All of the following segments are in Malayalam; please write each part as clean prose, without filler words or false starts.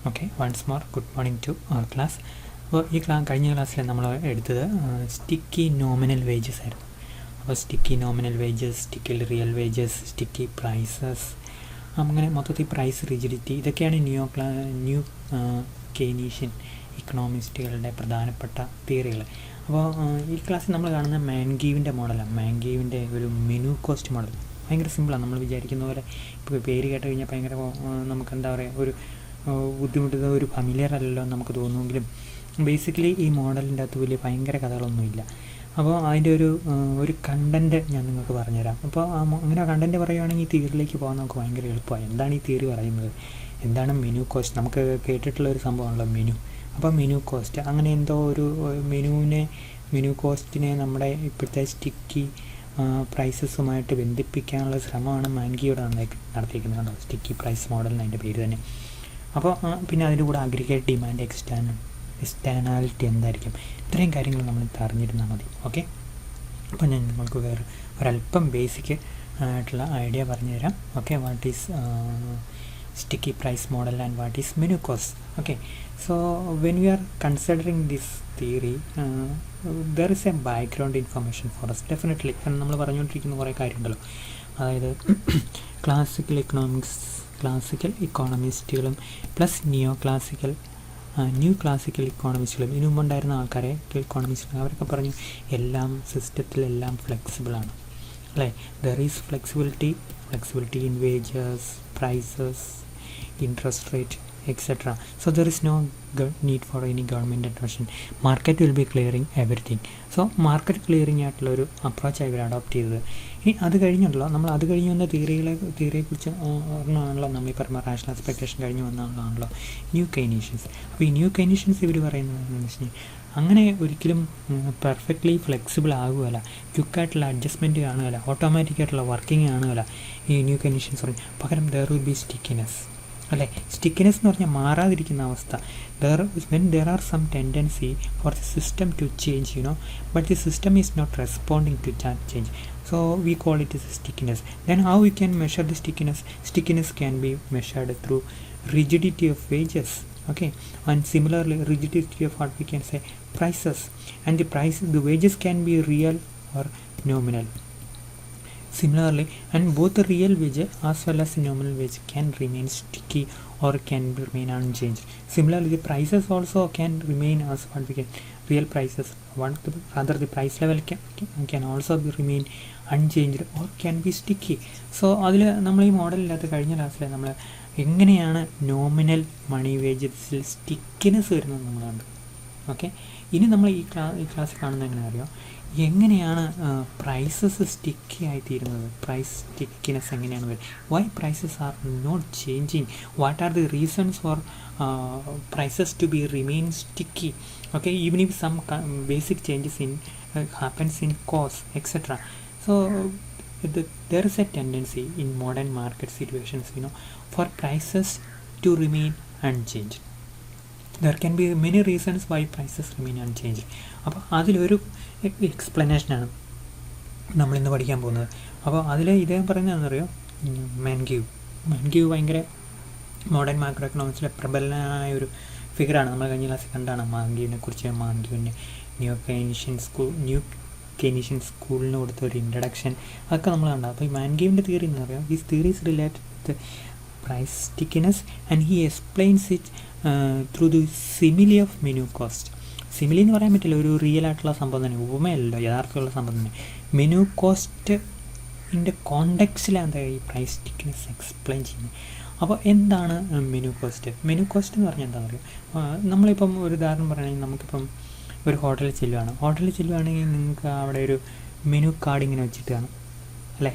Okay, once more good morning to our class. അപ്പോൾ ഈ കഴിഞ്ഞ ക്ലാസ്സിൽ നമ്മൾ എടുത്തത് സ്റ്റിക്കി നോമിനൽ വേജസ് ആയിരുന്നു. അപ്പോൾ sticky nominal wages, sticky real wages, sticky prices, അങ്ങനെ മൊത്തത്തിൽ പ്രൈസ് റിജിഡിറ്റി, ഇതൊക്കെയാണ് ന്യൂ കെയ്നീഷ്യൻ ഇക്കണോമിസ്റ്റുകളുടെ പ്രധാനപ്പെട്ട തിയറികൾ. അപ്പോൾ ഈ ക്ലാസ്സിൽ നമ്മൾ കാണുന്ന മാൻഗീവിൻ്റെ മോഡലാണ്. മാൻഗീവിൻ്റെ ഒരു മെനു കോസ്റ്റ് മോഡൽ ഭയങ്കര സിമ്പിളാണ്. നമ്മൾ വിചാരിക്കുന്ന പോലെ ഇപ്പോൾ പേര് കേട്ട് കഴിഞ്ഞാൽ ഭയങ്കര നമുക്ക് എന്താ പറയുക, ഒരു ബുദ്ധിമുട്ടുന്ന ഒരു ഫെമിലിയർ അല്ലല്ലോ നമുക്ക് തോന്നുമെങ്കിലും ബേസിക്കലി ഈ മോഡലിൻ്റെ അകത്ത് വലിയ ഭയങ്കര കഥകളൊന്നുമില്ല. അപ്പോൾ അതിൻ്റെ ഒരു കണ്ടൻറ്റ് ഞാൻ നിങ്ങൾക്ക് പറഞ്ഞുതരാം. അപ്പോൾ അങ്ങനെ കണ്ടൻറ്റ് പറയുകയാണെങ്കിൽ ഈ തിയറിയിലേക്ക് പോകാൻ നമുക്ക് ഭയങ്കര എളുപ്പമായി. എന്താണ് ഈ തിയറി പറയുന്നത്, എന്താണ് മെനു കോസ്റ്റ്? നമുക്ക് കേട്ടിട്ടുള്ള ഒരു സംഭവമാണല്ലോ മെനു. അപ്പോൾ മെനു കോസ്റ്റ്, അങ്ങനെ എന്തോ ഒരു മെനു കോസ്റ്റിനെ നമ്മുടെ ഇപ്പോഴത്തെ സ്റ്റിക്കി പ്രൈസസുമായിട്ട് ബന്ധിപ്പിക്കാനുള്ള ശ്രമമാണ് മാൻഗിയോട് നടത്തിയിരിക്കുന്നത്. കണ്ടോ, സ്റ്റിക്കി പ്രൈസ് മോഡൽ എന്നതിൻ്റെ പേര് തന്നെ. അപ്പോൾ പിന്നെ അതിൻ്റെ കൂടെ അഗ്രിഗേറ്റ് ഡിമാൻഡ്, എക്സ്റ്റേണാലിറ്റി എന്തായിരിക്കും, ഇത്രയും കാര്യങ്ങൾ നമ്മൾ അറിഞ്ഞിരുന്നാൽ മതി. ഓക്കെ, അപ്പോൾ ഞാൻ നിങ്ങൾക്ക് വേറെ ഒരല്പം ബേസിക് ആയിട്ടുള്ള ഐഡിയ പറഞ്ഞു തരാം. Okay, what is sticky price model and what is menu cost. Okay, so when we are considering this theory, there is a background information for us definitely. കാരണം നമ്മൾ പറഞ്ഞുകൊണ്ടിരിക്കുന്ന കുറേ കാര്യമുണ്ടല്ലോ, അതായത് ക്ലാസിക്കൽ ഇക്കോണമിസ്റ്റുകളും പ്ലസ് ന്യൂ ക്ലാസിക്കൽ ഇക്കോണമിസ്റ്റുകളും ഇതിനു മുമ്പുണ്ടായിരുന്ന ആൾക്കാരെ ഇക്കോണമിസ്റ്റുകൾ, അവരൊക്കെ പറഞ്ഞു എല്ലാം സിസ്റ്റത്തിലെല്ലാം ഫ്ലെക്സിബിളാണ് അല്ലേ. There is flexibility in wages, prices, interest rate, etc. So there is no need for any government intervention. Market will be clearing everything. So market clearing ആയിട്ടുള്ള ഒരു അപ്രോച്ച് ഇവർ അഡോപ്റ്റ് ചെയ്തത്. ഇനി അത് കഴിഞ്ഞുണ്ടല്ലോ, നമ്മൾ അത് കഴിഞ്ഞ് വന്ന തിയറിയെക്കുറിച്ച് ഒന്നാണല്ലോ നമ്മൾ ഈ പറഞ്ഞ റാഷണൽ എക്സ്പെക്ടേഷൻ കഴിഞ്ഞ് വന്നതാണല്ലോ ന്യൂ കെയ്നീഷ്യൻസ്. അപ്പോൾ ഈ ന്യൂ കെയ്നീഷ്യൻസ് ഇവർ പറയുന്നത് എന്താണെന്ന് വെച്ച് കഴിഞ്ഞാൽ അങ്ങനെ ഒരിക്കലും പെർഫെക്റ്റ്ലി ഫ്ലെക്സിബിൾ ആകുകയല്ല, ക്വിക്കായിട്ടുള്ള അഡ്ജസ്റ്റ്മെൻറ്റ് കാണുകയല്ല, ഓട്ടോമാറ്റിക്കായിട്ടുള്ള വർക്കിംഗ് കാണുകയല്ല ഈ ന്യൂ കെയ്നീഷ്യൻസ് പറയും. പകരം ദർ വിൽ ബി സ്റ്റിക്കിനെസ് അല്ലേ. സ്റ്റിക്കിനെസ് എന്ന് പറഞ്ഞാൽ മാറാതിരിക്കുന്ന അവസ്ഥ. when there are some tendency for the system to change, but the system is not responding to that change, so we call it as stickiness. Then how we can measure the stickiness can be measured through rigidity of wages. Okay, and similarly rigidity of what we can say prices, and the wages can be real or nominal. Similarly, and both the real wage as well as the nominal wage can remain sticky or can remain unchanged. Similarly, the prices also can remain as what we get real prices. Rather, the price level can also remain unchanged or can be sticky. So അതിൽ നമ്മൾ ഈ മോഡലിനകത്ത് കഴിഞ്ഞ ക്ലാസ്സിൽ നമ്മൾ എങ്ങനെയാണ് നോമിനൽ മണി വേജസിൽ സ്റ്റിക്കിനെസ് വരുന്നത് നമ്മൾ കണ്ടു. ഓക്കെ, ഇനി നമ്മൾ ഈ ക്ലാസ്സിൽ കാണുന്നത് എങ്ങനെ അറിയാം, എങ്ങനെയാണ് പ്രൈസസ് സ്റ്റിക്കി ആയിത്തീരുന്നത്, പ്രൈസ് സ്റ്റിക്കിനെസ് എങ്ങനെയാണ് വരുന്നത്, why prices are not changing, what are the reasons for prices to be remain sticky. Okay, even if some basic changes happens in cost, etc. So there is a tendency in modern market situations, for prices to remain unchanged. There can be many reasons why prices remain unchanged. അപ്പോൾ അതിലൊരു എക്സ്പ്ലനേഷനാണ് നമ്മളിന്ന് പഠിക്കാൻ പോകുന്നത്. അപ്പോൾ അതിൽ ഇദ്ദേഹം പറയുന്നതെന്ന് അറിയോ, മാൻഗീവ് ഭയങ്കര മോഡേൺ മാക്രോ എക്കണോമിക്സിലെ പ്രബലനായ ഒരു ഫിഗറാണ്. നമ്മൾ കഴിഞ്ഞ ക്ലാസ്സിൽ കണ്ടാണ് മാൻഗീവിനെ കുറിച്ച്. മാൻഗീവിൻ്റെ ന്യൂ കെയ്നീഷ്യൻ സ്കൂളിന് കൊടുത്ത ഒരു ഇൻട്രഡക്ഷൻ അതൊക്കെ നമ്മൾ കണ്ടു. അപ്പോൾ ഈ മാൻഗീവിൻ്റെ തിയറി എന്ന് പറയാം, these theories related with price stickiness and he explains it through the simile of menu cost. Simile എന്ന് പറയാൻ പറ്റില്ല, ഒരു റിയൽ ആയിട്ടുള്ള സംഭവം തന്നെ, ഉപമയല്ലോ, യഥാർത്ഥമുള്ള സംഭവം തന്നെ. മെനു കോസ്റ്റിൻ്റെ കോണ്ടെക്സ്റ്റിലാണ് ഈ പ്രൈസ് സ്റ്റിക്കിനെസ് എക്സ്പ്ലെയിൻ ചെയ്യുന്നത്. അപ്പോൾ എന്താണ് മെനു കോസ്റ്റ് എന്ന് പറഞ്ഞാൽ എന്താ പറയുക, നമ്മളിപ്പം ഒരു ഉദാഹരണം പറയുകയാണെങ്കിൽ നമുക്കിപ്പം ഒരു ഹോട്ടലിൽ ചെല്ലുവാണെങ്കിൽ നിങ്ങൾക്ക് അവിടെ ഒരു മെനു കാർഡ് ഇങ്ങനെ വെച്ചിട്ട് കാണും അല്ലേ.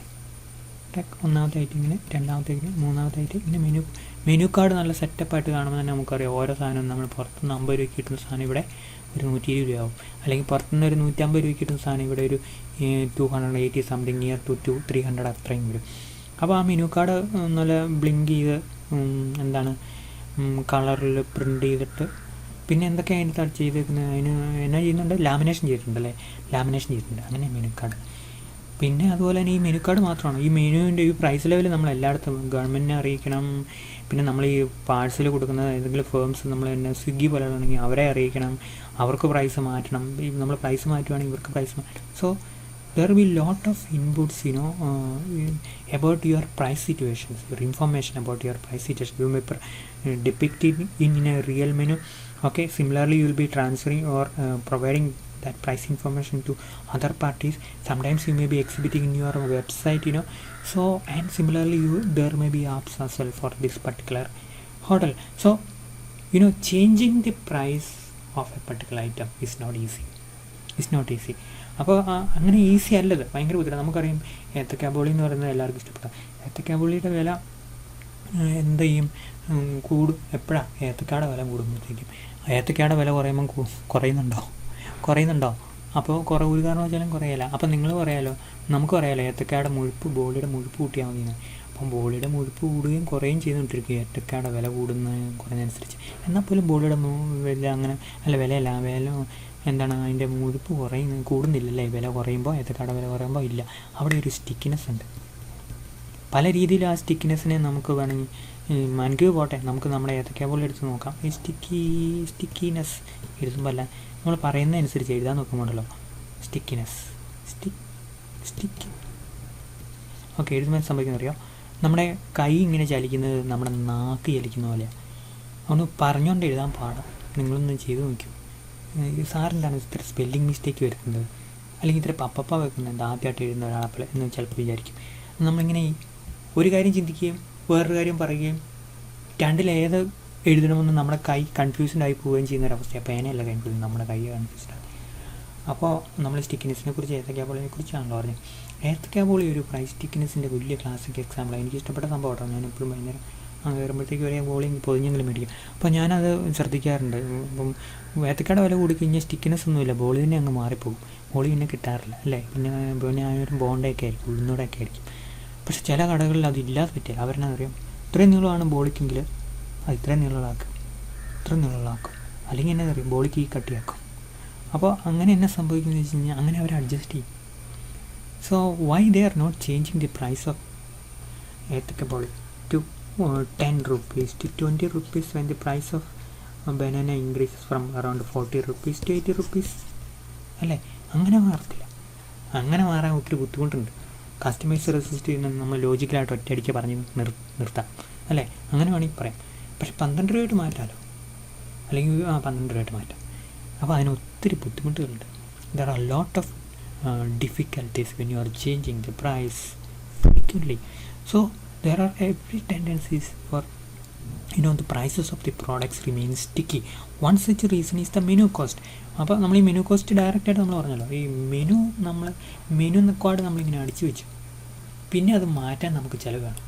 ഒന്നാമതായിട്ട് ഇങ്ങനെ, രണ്ടാമത്തേക്ക്, മൂന്നാമതായിട്ട് ഇങ്ങനെ മെനു കാർഡ് നല്ല സെറ്റപ്പായിട്ട് കാണുമ്പോൾ തന്നെ നമുക്കറിയാം ഓരോ സാധനവും നമ്മൾ പുറത്തുനിന്ന് 50 രൂപയ്ക്ക് കിട്ടുന്ന സാധനം ഇവിടെ ഒരു 120 രൂപയാവും, അല്ലെങ്കിൽ പുറത്തുനിന്ന് ഒരു 150 രൂപയ്ക്ക് കിട്ടുന്ന സാധനം ഇവിടെ ഒരു 280 സംതിങ്, നിയർ ടു 300 അത്രയും വരും. അപ്പോൾ ആ മെനു കാർഡ് നല്ല ബ്ലിങ്ക് ചെയ്ത് എന്താണ് കളറിൽ പ്രിൻ്റ് ചെയ്തിട്ട് പിന്നെ എന്തൊക്കെയാണ് അതിനകത്ത് ചെയ്തേക്കുന്നത്, അതിന് എന്നാ ചെയ്യുന്നുണ്ട്, ലാമിനേഷൻ ചെയ്തിട്ടുണ്ട്. അങ്ങനെ മെനു കാർഡ് പിന്നെ അതുപോലെ തന്നെ ഈ മെനു കാർഡ് മാത്രമാണ്. ഈ മെനുവിൻ്റെ ഈ പ്രൈസ് ലെവൽ നമ്മൾ എല്ലായിടത്തും ഗവൺമെൻറ്റിനെ അറിയിക്കണം. പിന്നെ നമ്മൾ ഈ പാഴ്സൽ കൊടുക്കുന്ന ഏതെങ്കിലും ഫേംസ് നമ്മൾ തന്നെ സ്വിഗ്ഗി പോലെയാണെങ്കിൽ അവരെ അറിയിക്കണം, അവർക്ക് പ്രൈസ് മാറ്റണം. നമ്മൾ പ്രൈസ് മാറ്റുവാണെങ്കിൽ ഇവർക്ക് പ്രൈസ് മാറ്റണം. So there will be lot of inputs about your price situations, your information about your price situation. You may depict it in a real menu. Okay, similarly you will be transferring or providing that price information to other parties. Sometimes you may be exhibiting in your website, so and similarly there may be apps as well for this particular hotel. So changing the price of a particular item is not easy. അപ്പോൾ അങ്ങനെ ഈസി അല്ലത്, ഭയങ്കര ബുദ്ധിമുട്ടാണ്. നമുക്കറിയാം ഏത്തക്കാബോളി എന്ന് പറയുന്നത് എല്ലാവർക്കും ഇഷ്ടപ്പെട്ട ഏത്തക്കാബോളിയുടെ വില എന്ത് ചെയ്യും, കൂടും. എപ്പോഴാണ് ഏത്തക്കാടെ വില കൂടുമ്പോഴത്തേക്കും ഏത്തക്കാടെ വില കുറയുന്നുണ്ടോ? അപ്പോൾ ഒരു കാരണവശാലും കുറയില്ല. അപ്പം നിങ്ങൾ പറയാമല്ലോ, നമുക്ക് പറയാമല്ലോ ഏത്തക്കാടെ ബോളിയുടെ മുഴുപ്പ് കൂട്ടിയാൽ മതി. അപ്പം ബോളിയുടെ മുഴുപ്പ് കൂടുകയും കുറയുകയും ചെയ്തുകൊണ്ടിരിക്കും ഏത്തക്കാടെ വില കുറയുന്നതനുസരിച്ച്. എന്നാൽ പോലും ബോളിയുടെ വില അങ്ങനെ വില എന്താണ്, അതിൻ്റെ മുഴുപ്പ് കൂടുന്നില്ലല്ലേ വില കുറയുമ്പോൾ, ഏത്തക്കാട വില കുറയുമ്പോൾ ഇല്ല. അവിടെ ഒരു സ്റ്റിക്കിനെസ് ഉണ്ട്. പല രീതിയിൽ ആ സ്റ്റിക്കിനെസ്സിനെ നമുക്ക് വേണമെങ്കിൽ മനക്ക് പോട്ടെ, നമുക്ക് നമ്മുടെ ഏത്തക്കാബോളി എടുത്ത് നോക്കാം. ഈ സ്റ്റിക്കിനെസ് എഴുതുമ്പോൾ അല്ല, നമ്മൾ പറയുന്നതനുസരിച്ച് എഴുതാൻ നോക്കുമ്പോഴല്ലോ സ്റ്റിക്കിനെസ് സ്റ്റിക്കി. ഓക്കെ, എഴുതുമ്പോൾ സംഭവിക്കുന്നത് അറിയാം, നമ്മുടെ കൈ ഇങ്ങനെ ചലിക്കുന്നത് നമ്മുടെ നാക്ക് ചലിക്കുന്ന പോലെയാണ്. ഒന്ന് പറഞ്ഞുകൊണ്ട് എഴുതാൻ പാടാം. നിങ്ങളൊന്ന് ചെയ്ത് നോക്കൂ. സാറെന്താണ് ഇത്ര സ്പെല്ലിംഗ് മിസ്റ്റേക്ക് വരുന്നത്, അല്ലെങ്കിൽ ഇത്ര പപ്പ വെക്കുന്നത് ആദ്യമായിട്ട് എഴുതുന്ന ഒരാളെ എന്ന് ചിലപ്പോൾ വിചാരിക്കും. നമ്മളിങ്ങനെ ഒരു കാര്യം ചിന്തിക്കുകയും വേറൊരു കാര്യം പറയുകയും രണ്ടിലേത് എഴുതണമെന്ന് നമ്മുടെ കൈ കൺഫ്യൂസ്ഡ് ആയി പോവുകയും ചെയ്യുന്നൊരവസ്ഥയാണ്. പേനയല്ല കൺഫ്യൂഷൻ, നമ്മുടെ കൈ കൺഫ്യൂസ്ഡാണ്. അപ്പോൾ നമ്മൾ സ്റ്റിക്കിനെസ്സിനെ കുറിച്ച് ഏത്തക്കാബോളിനെ കുറിച്ചാണല്ലോ പറഞ്ഞത്. ഏത്തക്കാബോളി ഒരു പ്രൈസ് സ്റ്റിക്കിനെസ്സിൻ്റെ വലിയ ക്ലാസിക് എക്സാമ്പിളാണ്. എനിക്ക് ഇഷ്ടപ്പെട്ട സംഭവം കേട്ടോ. ഞാൻ എപ്പോഴും വൈകുന്നേരം കയറുമ്പോഴത്തേക്ക് ഒരേ ബോളി പൊതിഞ്ഞെങ്കിലും മേടിക്കും. അപ്പോൾ ഞാനത് ശ്രദ്ധിക്കാറുണ്ട്. ഇപ്പം ഏത്തക്കാടെ വില കൂടിക്കഴിഞ്ഞാൽ സ്റ്റിക്കിനെസ് ഒന്നുമില്ല, ബോളി തന്നെ അങ്ങ് മാറിപ്പോകും. ബോളി പിന്നെ കിട്ടാറില്ല അല്ലേ. പിന്നെ ആ ഒരു ബോണ്ടൊക്കെ ആയിരിക്കും, ഉഴുന്നൂടെയൊക്കെ ആയിരിക്കും. പക്ഷേ ചില കടകളിൽ അതില്ലാതെ പറ്റില്ല. അവരെന്നാ അറിയാം, ഇത്രയും നീളമാണ് ബോളിക്കെങ്കിൽ അത് ഇത്രയും നീളമാക്കും, അല്ലെങ്കിൽ എന്നാ അറിയാം ബോളിക്ക് ഈ കട്ടിയാക്കും. അപ്പോൾ അങ്ങനെ എന്നാ സംഭവിക്കുന്നത് വെച്ച് കഴിഞ്ഞാൽ അങ്ങനെ അവർ അഡ്ജസ്റ്റ് ചെയ്യും. So why they are not changing the price of ethakkaboli to 10 rupees to 20 rupees when the price of banana increases from around 40 rupees to 80 rupees അല്ലേ? അങ്ങനെ മാറത്തില്ല. അങ്ങനെ മാറാൻ ഒത്തിരി ബുദ്ധിമുട്ടുണ്ട്. കസ്റ്റമേഴ്സ് റെസിസ്റ്റ് ചെയ്യുന്ന നമ്മൾ ലോജിക്കലായിട്ട് ഒറ്റയടിക്ക് പറഞ്ഞ് നിർത്താം അല്ലേ, അങ്ങനെ വേണമെങ്കിൽ പറയാം. പക്ഷെ 12 രൂപയായിട്ട് മാറ്റാമല്ലോ, അല്ലെങ്കിൽ 12 രൂപയായിട്ട് മാറ്റാം. അപ്പോൾ അതിന് ഒത്തിരി ബുദ്ധിമുട്ടുകളുണ്ട്. There are lot of difficulties when you are changing the price frequently. So there are every tendencies for the prices of the products remain sticky. One such reason is the menu cost. അപ്പോൾ നമ്മൾ ഈ മെനു കോസ്റ്റ് ഡയറക്റ്റായിട്ട് നമ്മൾ പറഞ്ഞല്ലോ, ഈ മെനു കാർഡ് നമ്മളിങ്ങനെ അടിച്ചു വെച്ചു, പിന്നെ അത് മാറ്റാൻ നമുക്ക് ചിലവ് വേണം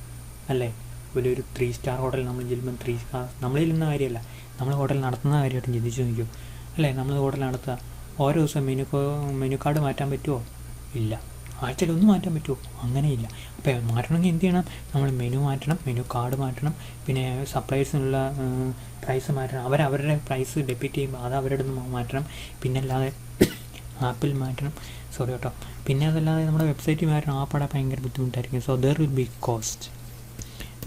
അല്ലേ. ഒരു 3 സ്റ്റാർ ഹോട്ടൽ നമ്മൾ ചെല്ലുമ്പോൾ 3 സ്റ്റാർ നമ്മൾ ചെല്ലുന്ന കാര്യമല്ല, നമ്മൾ ഹോട്ടൽ നടത്തുന്ന കാര്യമായിട്ടും ചിന്തിച്ചു നോക്കും അല്ലേ. നമ്മൾ ഹോട്ടൽ നടത്തുക, ഓരോ ദിവസം മെനു കാർഡ് മാറ്റാൻ പറ്റുമോ? ഇല്ല. ആഴ്ചയിൽ ഒന്ന് മാറ്റാൻ പറ്റുമോ? അങ്ങനെയില്ല. അപ്പോൾ മാറ്റണമെങ്കിൽ എന്ത് ചെയ്യണം? നമ്മൾ മെനു മാറ്റണം, മെനു കാർഡ് മാറ്റണം, പിന്നെ സപ്ലൈസിനുള്ള പ്രൈസ് മാറ്റണം. അവരുടെ പ്രൈസ് ഡെബിറ്റ് ചെയ്യുമ്പോൾ അത് അവരുടെ മാറ്റണം. പിന്നെ അല്ലാതെ ആപ്പിൽ മാറ്റണം, സോറി കേട്ടോ. പിന്നെ അതല്ലാതെ നമ്മുടെ വെബ്സൈറ്റിൽ മാറ്റണം. ആപ്പടെ ഭയങ്കര ബുദ്ധിമുട്ടായിരിക്കും. So there will be cost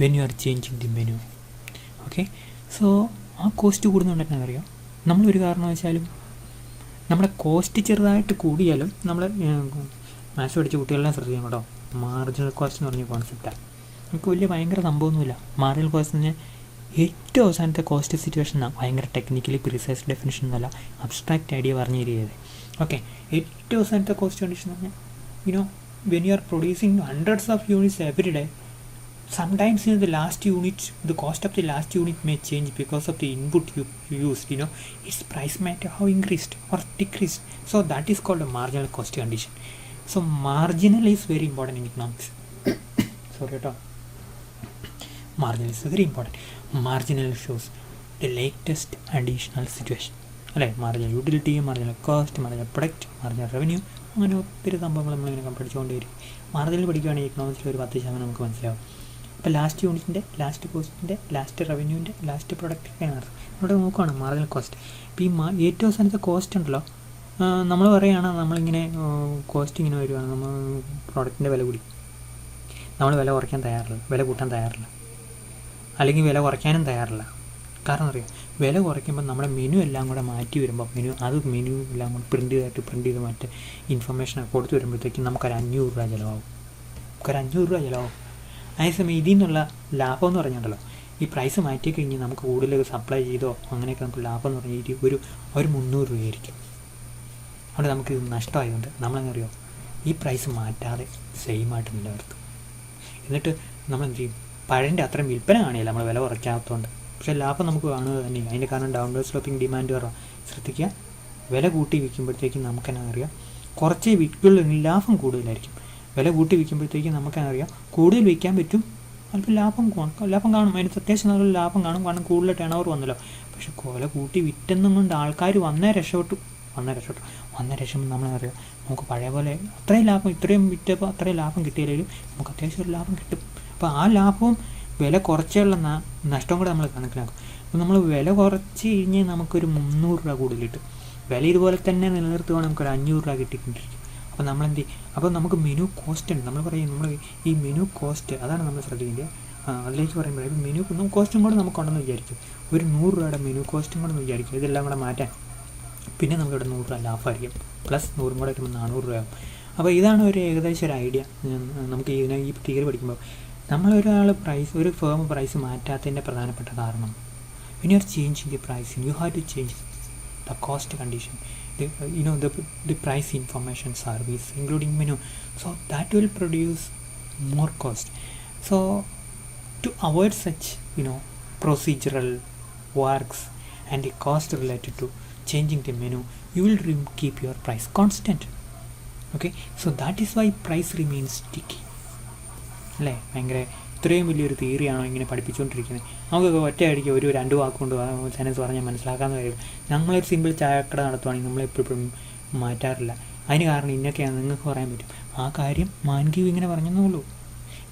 when you are changing the menu. Okay, so ആ കോസ്റ്റ് കൂടുന്നുണ്ടെന്ന് അറിയാം. നമ്മളൊരു കാരണവശാലും നമ്മുടെ കോസ്റ്റ് ചെറുതായിട്ട് കൂടിയാലും നമ്മൾ മാത്സ് പഠിച്ച കുട്ടികളെല്ലാം ശ്രദ്ധിക്കണം കേട്ടോ. മാർജിനൽ കോസ്റ്റ് എന്ന് പറഞ്ഞ കോൺസെപ്റ്റാണ്. നമുക്ക് ഭയങ്കര സംഭവമൊന്നുമില്ല. മാർജിനൽ കോസ്റ്റ് എന്ന് പറഞ്ഞാൽ ഏറ്റവും അവസാനത്തെ കോസ്റ്റ് സിറ്റുവേഷനാണ്. ഭയങ്കര ടെക്നിക്കലി പ്രിസൈസ് ഡെഫിനിഷൻ എന്നല്ല, അബ്സ്ട്രാക്റ്റ് ഐഡിയ പറഞ്ഞു തരികയത്. ഓക്കെ, ഏറ്റവും അവസാനത്തെ കോസ്റ്റ് കണ്ടീഷൻ എന്ന് പറഞ്ഞാൽ when you R producing hundreds of units every day, sometimes the last unit, the cost of the last unit may change because of the input you used. Its price might have increased or decreased. So that is called a marginal cost condition. So marginal is very important in economics. Sorry at all. Marginal is very important. Marginal shows the latest additional situation. അല്ലേ, marginal utility, marginal cost, marginal product, marginal revenue, അങ്ങനെ ഒത്തിരി സംഭവങ്ങൾ നമ്മളിങ്ങനെ പഠിച്ചുകൊണ്ടേയിരിക്കും. മാർജിനൽ പഠിക്കുകയാണെങ്കിൽ ഇക്കണോമിക്സിൽ ഒരു 10% നമുക്ക് മനസ്സിലാവും. അപ്പോൾ ലാസ്റ്റ് യൂണിറ്റിൻ്റെ, ലാസ്റ്റ് കോസ്റ്റിൻ്റെ, ലാസ്റ്റ് റവന്യൂവിൻ്റെ, ലാസ്റ്റ് പ്രൊഡക്റ്റൊക്കെയാണ് അർത്ഥം. ഇവിടെ നോക്കുകയാണ് മാർജിനൽ കോസ്റ്റ്. ഇപ്പോൾ ഈ ഏറ്റവും അവസാനത്തെ കോസ്റ്റ് ഉണ്ടല്ലോ, നമ്മൾ പറയുകയാണ് നമ്മളിങ്ങനെ കോസ്റ്റ് ഇങ്ങനെ വരുവാണ്, നമ്മൾ പ്രോഡക്റ്റിൻ്റെ വില കൂടി, നമ്മൾ വില കുറയ്ക്കാൻ തയ്യാറില്ല, വില കൂട്ടാൻ തയ്യാറില്ല, അല്ലെങ്കിൽ വില കുറയ്ക്കാനും തയ്യാറില്ല. കാരണം അറിയാം, വില കുറയ്ക്കുമ്പോൾ നമ്മുടെ മെനു എല്ലാം കൂടെ മാറ്റി വരുമ്പോൾ മെനു എല്ലാം കൂടെ പ്രിൻ്റ് ചെയ്ത് മറ്റേ ഇൻഫർമേഷനൊക്കെ കൊടുത്ത് വരുമ്പോഴത്തേക്കും നമുക്കൊരു 500 രൂപ ചിലവാകും. അതേസമയം ഇതിൽ നിന്നുള്ള ലാഭം എന്ന് പറഞ്ഞിട്ടുണ്ടല്ലോ, ഈ പ്രൈസ് മാറ്റി കഴിഞ്ഞ് നമുക്ക് കൂടുതൽ സപ്ലൈ ചെയ്തോ അങ്ങനെയൊക്കെ നമുക്ക് ലാഭം എന്ന് പറഞ്ഞാൽ ഒരു 300 രൂപയായിരിക്കും. അവിടെ നമുക്ക് ഇത് നഷ്ടമായതുകൊണ്ട് നമ്മളെന്നറിയോ, ഈ പ്രൈസ് മാറ്റാതെ സെയിമായിട്ട് നിലനിർത്തും. എന്നിട്ട് നമ്മൾ എന്ത് ചെയ്യും, പഴൻ്റെ അത്രയും വിൽപ്പന കാണില്ല നമ്മൾ വില കുറയ്ക്കാത്തതുകൊണ്ട്, പക്ഷേ ലാഭം നമുക്ക് കാണുക തന്നെയാണ്. അതിൻ്റെ കാരണം ഡൗൺവേർഡ് സ്ലോപ്പിംഗ് ഡിമാൻഡ് കുറവാണ്. ശ്രദ്ധിക്കുക, വില കൂട്ടി വിൽക്കുമ്പോഴത്തേക്കും നമുക്കെന്നാ അറിയാം, കുറച്ചേ വിൽക്കുള്ളൂ, ലാഭം കൂടുതലായിരിക്കും. വില കൂട്ടി വിൽക്കുമ്പോഴത്തേക്കും നമുക്കെന്നാ അറിയാം, കൂടുതൽ വിൽക്കാൻ പറ്റും, അല്പം ലാഭം കാണും, അതിന് അത്യാവശ്യം നല്ല ലാഭം കാണും, കാരണം കൂടുതൽ ടേൺ ഓവർ വന്നല്ലോ. പക്ഷെ വില കൂട്ടി വിറ്റെന്നും കൊണ്ട് ആൾക്കാർ വന്നേ രക്ഷപ്പെട്ടു. നമ്മളറിയാം, നമുക്ക് പഴയ പോലെ അത്രയും ലാഭം, ഇത്രയും വിറ്റപ്പോൾ അത്രയും ലാഭം കിട്ടിയില്ലെങ്കിലും നമുക്ക് അത്യാവശ്യം ഒരു ലാഭം കിട്ടും. അപ്പോൾ ആ ലാഭവും വില കുറച്ചുള്ള നഷ്ടം കൂടെ നമ്മൾ കണക്കിലാക്കും. അപ്പോൾ നമ്മൾ വില കുറച്ച് കഴിഞ്ഞാൽ നമുക്കൊരു 300 രൂപ കൂടുതൽ കിട്ടും. വില ഇതുപോലെ തന്നെ നിലനിർത്തുവാണെങ്കിൽ നമുക്കൊരു 500 രൂപ കിട്ടിക്കൊണ്ടിരിക്കും. അപ്പോൾ നമ്മളെന്ത് ചെയ്യും, അപ്പോൾ നമുക്ക് മെനു കോസ്റ്റ് ഉണ്ട്. നമ്മൾ ഈ മെനു കോസ്റ്റ് അതാണ് നമ്മൾ ശ്രദ്ധിക്കേണ്ടത്. അതിലേക്ക് പറയുമ്പോൾ മെനു കോസ്റ്റും കൂടെ നമുക്കുണ്ടെന്ന് വിചാരിക്കും, ഒരു 100 രൂപയുടെ മെനു കോസ്റ്റും കൂടെ എന്ന് വിചാരിക്കും. ഇതെല്ലാം കൂടെ മാറ്റാൻ പിന്നെ നമുക്കിവിടെ 100 രൂപ ലാഭമായിരിക്കും, പ്ലസ് 100 കൂടെ വരുമ്പോൾ 400 രൂപയാകും. അപ്പോൾ ഇതാണ് ഒരു ഏകദേശം ഒരു ഐഡിയ. നമുക്ക് ഈ തിയറി പഠിക്കുമ്പോൾ ഒരു ഫേം പ്രൈസ് മാറ്റാത്തതിൻ്റെ പ്രധാനപ്പെട്ട കാരണം, when you are changing the pricing, you have to change the cost condition, the price information service including menu, so that will produce more cost. So to avoid such procedural works and the cost related to changing the menu, you will keep your price constant. Okay, so that is why price remains sticky. അല്ലേ, ഭയങ്കര ഇത്രയും വലിയൊരു തിയറിയാണോ ഇങ്ങനെ പഠിപ്പിച്ചുകൊണ്ടിരിക്കുന്നത്? നമുക്കൊക്കെ ഒറ്റയടിക്ക് ഒരു 2 വാക്കുകൊണ്ട് സെൻറ്റൻസ് പറഞ്ഞാൽ മനസ്സിലാക്കാമെന്ന് കഴിയും. ഞങ്ങളൊരു സിമ്പിൾ ചായക്കട നടത്തുവാണെങ്കിൽ നമ്മളെപ്പോഴും മാറ്റാറില്ല. അതിന് കാരണം ഇന്നൊക്കെയാണ് നിങ്ങൾക്ക് പറയാൻ പറ്റും. ആ കാര്യം മാൻഗീവ് ഇങ്ങനെ പറഞ്ഞെന്നേ ഉള്ളൂ.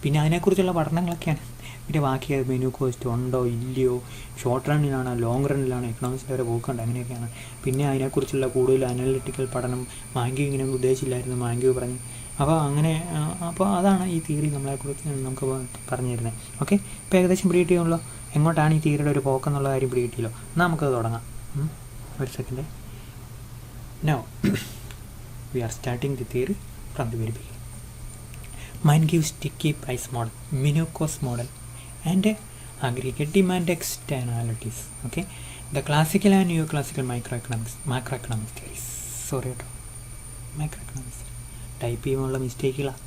പിന്നെ അതിനെക്കുറിച്ചുള്ള പഠനങ്ങളൊക്കെയാണ്. പിന്നെ ബാക്കി മെനു കോസ്റ്റ് ഉണ്ടോ ഇല്ലയോ, ഷോർട്ട് റണ്ണിലാണോ ലോങ് റണ്ണിലാണോ, എക്കണോമിക്സിൽ വരെ പോക്കുണ്ട്, അങ്ങനെയൊക്കെയാണ്. പിന്നെ അതിനെക്കുറിച്ചുള്ള കൂടുതൽ അനലിറ്റിക്കൽ പഠനം മാൻഗീവ് ഇങ്ങനെ ഉദ്ദേശിച്ചില്ലായിരുന്നു, മാൻഗീവ് പറഞ്ഞു. അപ്പോൾ അതാണ് ഈ തിയറി നമ്മളെക്കുറിച്ച് നമുക്ക് പറഞ്ഞു തരുന്നത്. ഓക്കെ, ഇപ്പോൾ ഏകദേശം ബ്രീഡ് ചെയ്യുമല്ലോ, എങ്ങോട്ടാണ് ഈ തിയറിയുടെ ഒരു പോക്കെന്നുള്ള കാര്യം ബ്രീഡ് ചെയ്യല്ലോ. എന്നാൽ നമുക്കത് തുടങ്ങാം. ഒരു second. No we are starting the theory from the very beginning. Mankiw sticky price model, menu cost model and aggregate demand externalities. Okay, the classical and neoclassical macroeconomics theories. Macroeconomics type ചെയ്യുമ്പോഴുള്ള മിസ്റ്റേക്കുകളാണ്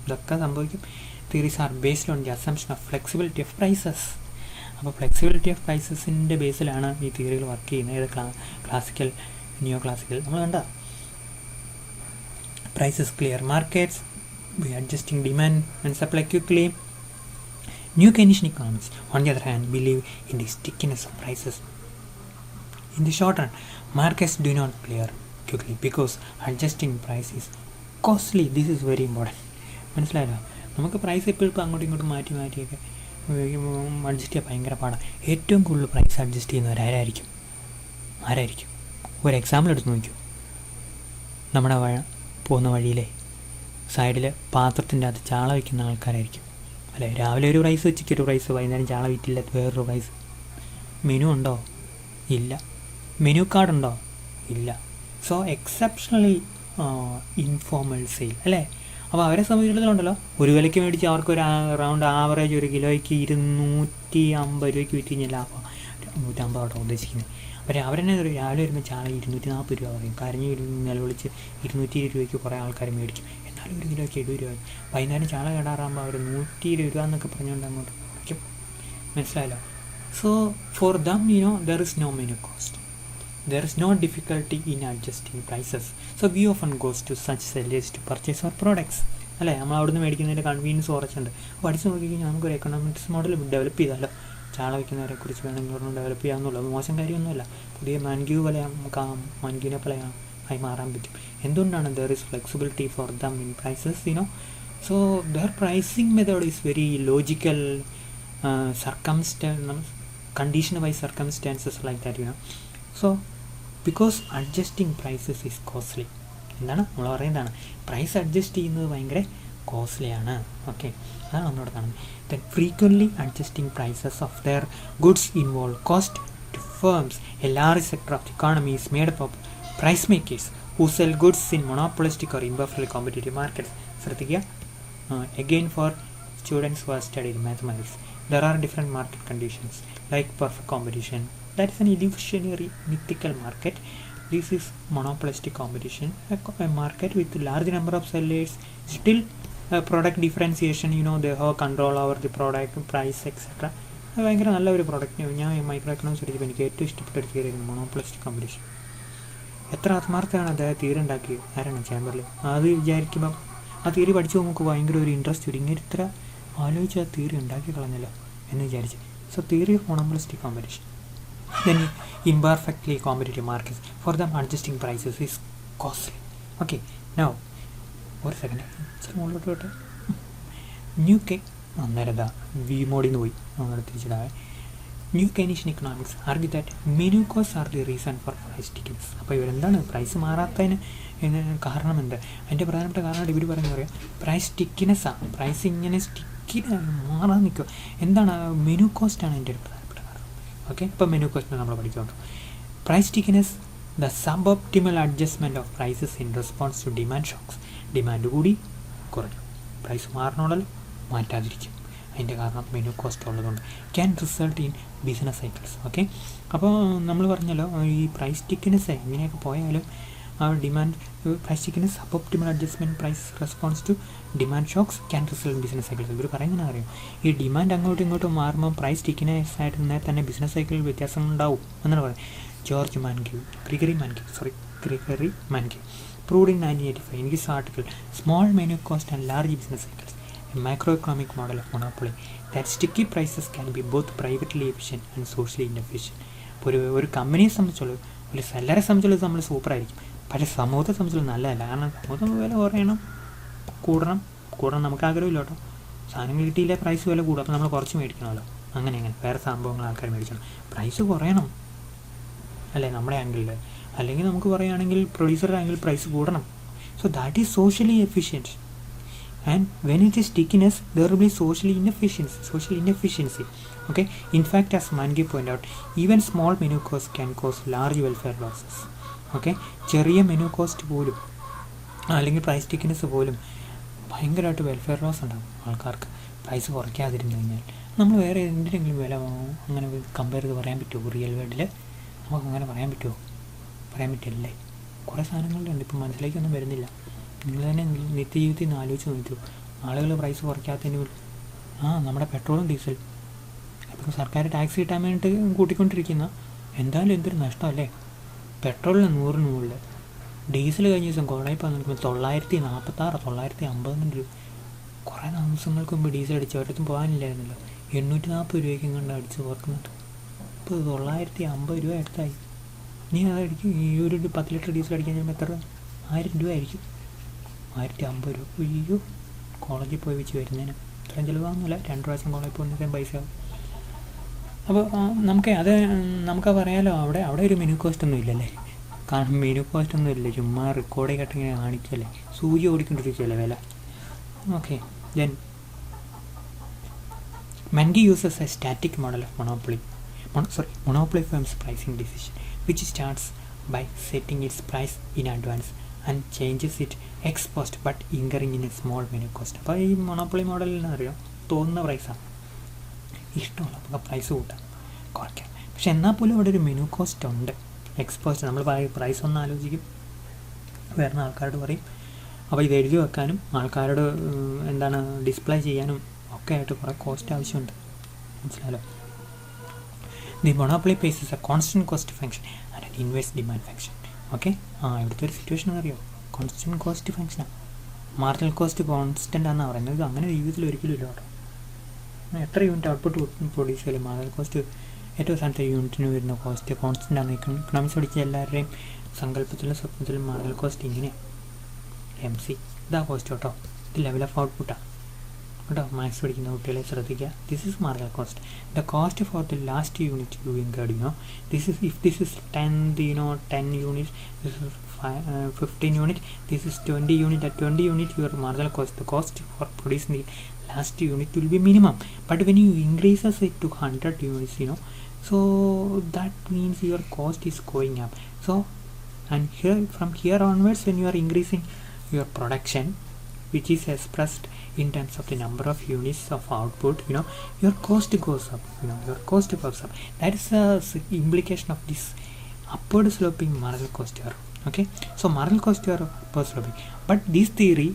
ഇതൊക്കെ സംഭവിക്കും. Theories are based on the assumption of flexibility of prices. അപ്പോൾ ഫ്ലെക്സിബിലിറ്റി ഓഫ് പ്രൈസസിൻ്റെ ബേസിലാണ് ഈ തിയറികൾ വർക്ക് ചെയ്യുന്നത്. ഏത് ക്ലാസിക്കൽ നിയോ ക്ലാസിക്കൽ നമ്മൾ കണ്ട prices clear markets by adjusting demand and supply quickly. New Keynesian economics, on the other hand, believe in the stickiness of prices. In the short run, markets do not clear quickly because adjusting price is costly. This is very important. മനസ്സിലായല്ലോ, നമുക്ക് പ്രൈസ് ഇപ്പോൾ അങ്ങോട്ടും ഇങ്ങോട്ടും മാറ്റിയൊക്കെ അഡ്ജസ്റ്റ് ചെയ്യാൻ ഭയങ്കര പാടാണ്. ഏറ്റവും കൂടുതൽ പ്രൈസ് അഡ്ജസ്റ്റ് ചെയ്യുന്നവരായിരിക്കും? ഒരു എക്സാമ്പിൾ എടുത്ത് നോക്കൂ. നമ്മുടെ പോകുന്ന വഴിയിലെ സൈഡിൽ പാത്രത്തിൻ്റെ അകത്ത് ചാള വയ്ക്കുന്ന ആൾക്കാരായിരിക്കും അല്ലേ. രാവിലെ ഒരു പ്രൈസ്, ഉച്ചയ്ക്കൊരു പ്രൈസ്, വൈകുന്നേരം ചാള വിറ്റില്ല വേറൊരു പ്രൈസ്. മെനു ഉണ്ടോ? ഇല്ല. മെനു കാർഡ് ഉണ്ടോ? ഇല്ല. സോ എക്സെപ്ഷണലി ഇൻഫോർമൽ സെയിൽ അല്ലേ. അപ്പോൾ അവരെ സംബന്ധിച്ചിടത്തോളം ഒരു വിലയ്ക്ക് മേടിച്ച് അവർക്കൊരു റൗണ്ട് ആവറേജ് ഒരു കിലോയ്ക്ക് 250 രൂപയ്ക്ക് വിറ്റ് കഴിഞ്ഞാൽ ലാഭം 250 ആട്ടോ ഉദ്ദേശിക്കുന്നത്. അപ്പോൾ അവരെന്നെ രാവിലെ വരുമ്പോൾ ചാള 240 രൂപ പറയും. കരഞ്ഞ് നിലവിളിച്ച് 220 രൂപയ്ക്ക് കുറേ ആൾക്കാർ മേടിക്കും. എന്നാലും ഒരു കിലോയ്ക്ക് 70 രൂപ. വൈകുന്നേരം ചാള കേടാറാകുമ്പോൾ അവർ 120 രൂപ എന്നൊക്കെ പറഞ്ഞുകൊണ്ട് അങ്ങോട്ട് കുറയ്ക്കും. മനസ്സിലായല്ലോ. So for them there is no menu cost. There is no difficulty in adjusting prices. So we often goes to such sellers to purchase our products. അല്ലേ, നമ്മൾ അവിടുന്ന് മേടിക്കുന്നതിൻ്റെ കൺവീനിയൻസ് കുറച്ചുണ്ട്. പഠിച്ച് നോക്കിക്കഴിഞ്ഞാൽ നമുക്കൊരു എക്കണോമിക്സ് മോഡൽ ഡെവലപ്പ് ചെയ്താലോ. ചാള വയ്ക്കുന്നവരെ കുറിച്ച് വേണമെങ്കിൽ ഒരെണ്ണം ഡെവലപ്പ് ചെയ്യാമെന്നുള്ളത് മോശം കാര്യമൊന്നുമില്ല. പുതിയ മാൻഗീവ് പോലെ നമുക്ക് മാൻഗീവിനെ പോലെ ആയി മാറാൻ പറ്റും. എന്തുകൊണ്ടാണ് there is flexibility for them in prices, so their pricing method is very logical, conditioned by circumstances like that, so because adjusting prices is costly. എന്താണ് നമ്മൾ പറയുന്നതാണ്, പ്രൈസ് അഡ്ജസ്റ്റ് ചെയ്യുന്നത് ഭയങ്കര കോസ്റ്റ്ലിയാണ്. ഓക്കെ, അതാണ് നമ്മളിവിടെ കാണുന്നത്. Then frequently adjusting prices of their goods involve cost to firms. A large sector of the economy is made up of price makers who sell goods in monopolistic or imperfectly competitive markets. ശ്രദ്ധിക്കുക, again for students who are studying mathematics, there are different market conditions like perfect competition, that is an illusionary mythical market. This is monopolistic competition, a market with large number of sellers, still product differentiation, they have control over the product price etc. ഭയങ്കര നല്ലൊരു പ്രോഡക്റ്റ്. ഞാൻ മൈക്രോ എക്കണോമിക്സ് പഠിച്ചപ്പോൾ എനിക്ക് ഏറ്റവും ഇഷ്ടപ്പെട്ട ഒരു തിയറിയായിരുന്നു മോണോപോളിസ്റ്റിക് കോമ്പറ്റീഷൻ. എത്ര ആത്മാർത്ഥമാണ് അദ്ദേഹം തിയറി ഉണ്ടാക്കിയത്, ആരാണ് ചേംബർലിൻ. അത് വിചാരിക്കുമ്പം ആ തിയറി പഠിച്ചു നമുക്ക് ഭയങ്കര ഒരു ഇൻട്രസ്റ്റ് വരും, ഇങ്ങനെ ഇത്ര ആലോചിച്ച് ആ തിയറി ഉണ്ടാക്കി കളഞ്ഞല്ലോ എന്ന് വിചാരിച്ച്. So theory of monopolistic competition. Then imperfectly competitive markets, for them adjusting prices is costly. Okay, now ഒരു സെക്കൻഡ് ഇച്ചിരി മുകളിലോട്ട് പോട്ടെ. ന്യൂ കെ അന്നേരം വി മോഡിൽ നിന്ന് പോയി അങ്ങനെ തിരിച്ചിടാവേ. New Keynesian economics argue that menu cost are the reason for price stickiness. അപ്പോൾ ഇവരെന്താണ് പ്രൈസ് മാറാത്തതിന് കാരണം എന്ത്? അതിൻ്റെ പ്രധാനപ്പെട്ട കാരണമായിട്ട് ഇവർ പറയുന്നത് പറയാം പ്രൈസ് സ്റ്റിക്കിനെസ്സാണ്. പ്രൈസ് ഇങ്ങനെ സ്റ്റിക്കിന് മാറാൻ നിൽക്കുക. എന്താണ്? മെനു കോസ്റ്റാണ് എൻ്റെ ഒരു പ്രധാനപ്പെട്ട കാരണം. ഓക്കെ, ഇപ്പോൾ മെനു കോസ്റ്റ് നമ്മൾ പഠിക്കുന്നുണ്ട്. Price stickiness the suboptimal adjustment of prices in response to demand shocks. Demand കൂടി കുറഞ്ഞു, പ്രൈസ് മാറണോടല്ലോ മാറ്റാതിരിക്കും. അതിൻ്റെ കാരണം മെനു കോസ്റ്റ് ഉള്ളതുകൊണ്ട് can result in business cycles. Okay, അപ്പോൾ നമ്മൾ പറഞ്ഞല്ലോ ഈ പ്രൈസ് സ്റ്റിക്കിനെസ് ഇങ്ങനെയൊക്കെ പോയാലും ആ demand price stickiness suboptimal adjustment price response to demand shocks can result in business cycles. ഇവർ പറയുന്നത് അറിയാം, ഈ ഡിമാൻഡ് അങ്ങോട്ടും ഇങ്ങോട്ടും മാറുമ്പോൾ പ്രൈസ് സ്റ്റിക്കിനെസ് ആയിട്ട് നിന്നാൽ തന്നെ ബിസിനസ് സൈക്കിളിൽ വ്യത്യാസം ഉണ്ടാവും എന്നാണ് പറയുന്നത്. Gregory Mankiw proved in 1985 in his article Small Menu Cost and Large Business Cycles, a macroeconomic model of monopoly, that sticky prices can be both privately efficient and socially inefficient. ഒരു കമ്പനിയെ സംബന്ധിച്ചുള്ള ഒരു സെല്ലറെ സംബന്ധിച്ചുള്ള നമ്മൾ സൂപ്പറായിരിക്കും, പക്ഷേ സമൂഹത്തെ സംബന്ധിച്ചുള്ള നല്ലതല്ല. കാരണം സമൂഹം വില കുറയണം, കൂടണം നമുക്ക് ആഗ്രഹമില്ല കേട്ടോ. സാധനങ്ങൾ കിട്ടിയില്ല, പ്രൈസ് വില കൂടും, അപ്പോൾ നമ്മൾ കുറച്ച് മേടിക്കണമല്ലോ. അങ്ങനെ വേറെ സംഭവങ്ങൾ ആൾക്കാർ മേടിക്കണം, പ്രൈസ് കുറയണം അല്ലേ നമ്മുടെ ആംഗിളിൽ. അല്ലെങ്കിൽ നമുക്ക് പറയുകയാണെങ്കിൽ പ്രൊഡ്യൂസറുടെ ആംഗിൾ പ്രൈസ് കൂടണം. So that is socially efficient. And when it is stickiness there will be social inefficiency. Okay, in fact, as Mangi pointed out, even small menu costs can cause large welfare losses. Okay, ചെറിയ മെനു കോസ്റ്റ് പോലും അല്ലെങ്കിൽ പ്രൈസ് സ്റ്റിക്കിനെസ് പോലും ഭയങ്കരമായിട്ട് വെൽഫെയർ ലോസ് ഉണ്ടാകും ആൾക്കാർക്ക് പ്രൈസ് കുറയ്ക്കാതിരുന്നു കഴിഞ്ഞാൽ. നമ്മൾ വേറെ എന്തിനെങ്കിലും വില അങ്ങനെ കമ്പയർ ചെയ്ത് പറയാൻ പറ്റുമോ? റിയൽ വേൾഡിൽ നമുക്ക് അങ്ങനെ പറയാൻ പറ്റില്ലേ? കുറേ സാധനങ്ങളുണ്ട് ഇപ്പോൾ മനസ്സിലേക്കൊന്നും വരുന്നില്ല. നിങ്ങൾ തന്നെ നിത്യജീവിതത്തിൽ നിന്ന് ആലോചിച്ച് നോക്കൂ, ആളുകൾ പ്രൈസ് കുറയ്ക്കാത്തതിന് നമ്മുടെ പെട്രോളും ഡീസൽ ഇപ്പോൾ സർക്കാർ ടാക്സ് കിട്ടാൻ വേണ്ടിയിട്ട് കൂട്ടിക്കൊണ്ടിരിക്കുന്ന എന്തായാലും എന്തൊരു നഷ്ടമല്ലേ. പെട്രോളിന് 100 മുകളിൽ, ഡീസൽ കഴിഞ്ഞ ദിവസം കോളായിപ്പോൾ നോക്കുമ്പോൾ 946 950 രൂപ. കുറേ ദിവസങ്ങൾക്ക് മുമ്പ് ഡീസൽ അടിച്ച് ഒരിടത്തും പോകാനില്ലായിരുന്നല്ലോ, 840 രൂപയ്ക്കും കണ്ട് അടിച്ച് ഓർക്കുന്നത്. ഇപ്പോൾ 950 രൂപ അടുത്തായി. ഇനി അതടിക്കും ഈ ഒരു 10 ലിറ്റർ ഡീസൽ അടിക്കാൻ കഴിയുമ്പോൾ എത്ര? 1000 രൂപ ആയിരിക്കും. 1050 രൂപ. അയ്യോ, കോളേജിൽ പോയി വെച്ച് വരുന്നതിന് ഇത്രയും ചിലവാകുന്നില്ല. 2 പ്രാവശ്യം കോളേജിൽ പോകുന്നതിനും പൈസ ആവും. അപ്പോൾ നമുക്ക് പറയാമല്ലോ, അവിടെ ഒരു മെനു കോസ്റ്റ് ഒന്നും ഇല്ലല്ലേ. കാരണം മെനു കോസ്റ്റ് ഒന്നും ഇല്ല, ചുമ്മാ റെക്കോർഡ് കേട്ട് ഇങ്ങനെ കാണിക്കല്ലേ, സൂചി ഓടിക്കൊണ്ടിരിക്കുകയല്ലേ വില. Okay, then Mangi uses a static model of monopoly firm's pricing decision, which starts by setting its price in advance and changes it ex post but incurring in a small menu cost. അപ്പോൾ ഈ മൊണോപ്പൊളി മോഡലിന് അറിയാം, തോന്നുന്ന പ്രൈസാണ്, ഇഷ്ടമുള്ള പ്രൈസ് കൂട്ടാം കുറയ്ക്കാം. പക്ഷെ എന്നാൽ പോലും അവിടെ ഒരു മെനു കോസ്റ്റ് ഉണ്ട്, എക്സ്പോസ്റ്റ്. നമ്മൾ പ്രൈസ് ഒന്ന് ആലോചിക്കും, വരുന്ന ആൾക്കാരോട് പറയും. അപ്പോൾ ഇത് എഴുതി വെക്കാനും ആൾക്കാരോട് ഡിസ്പ്ലേ ചെയ്യാനും ഒക്കെ ആയിട്ട് കുറേ കോസ്റ്റ് ആവശ്യമുണ്ട്, മനസ്സിലാലോ. The monopoly faces is a constant cost function and an inverse demand function. Okay, ഇവിടുത്തെ ഒരു സിറ്റുവേഷൻ എന്നറിയോ, കോൺസ്റ്റൻറ്റ് കോസ്റ്റ് ഫംഗ്ഷനാണ്. മാർജിനൽ കോസ്റ്റ് കോൺസ്റ്റൻ്റ് ആണെന്നാണ് പറയുന്നത്. ഇത് അങ്ങനെ ജീവിതത്തിൽ ഒരിക്കലും ഇല്ല കേട്ടോ. എത്ര യൂണിറ്റ് ഔട്ട്പുട്ട് പ്രൊഡ്യൂസ് ചെയ്യും, മാർജിനൽ കോസ്റ്റ് ഏറ്റവും അവസാനത്തെ യൂണിറ്റിന് വരുന്ന കോസ്റ്റ് കോൺസ്റ്റൻ്റ് ആണ്. ഇക്കണോമിക്സ് പഠിച്ച എല്ലാവരുടെയും സങ്കല്പത്തിലും സ്വപ്നത്തിലും മാർജിനൽ കോസ്റ്റ് ഇങ്ങനെയാണ്. MC ഇതാ കോസ്റ്റ് കേട്ടോ, ഇത് ലെവൽ ഓഫ് ഔട്ട്പുട്ടാണ്. കേട്ടോ. മാത്സ് പഠിക്കുന്ന കുട്ടികളെ ശ്രദ്ധിക്കുക. This is marginal cost. The cost for the last unit you incurred, this is, if this is 10 10 units, this is 15 unit, this is 20 unit. At 20 unit your marginal cost, the cost for producing the last unit will be minimum. But when you increases it to 100 units, so that means your cost is going up. So and here, from here onwards, when you are increasing your production, which is expressed in terms of the number of units of output, your cost goes up. Your cost goes up. That is the implication of this upward sloping marginal cost curve. Okay, so marginal cost curve upward sloping, but this theory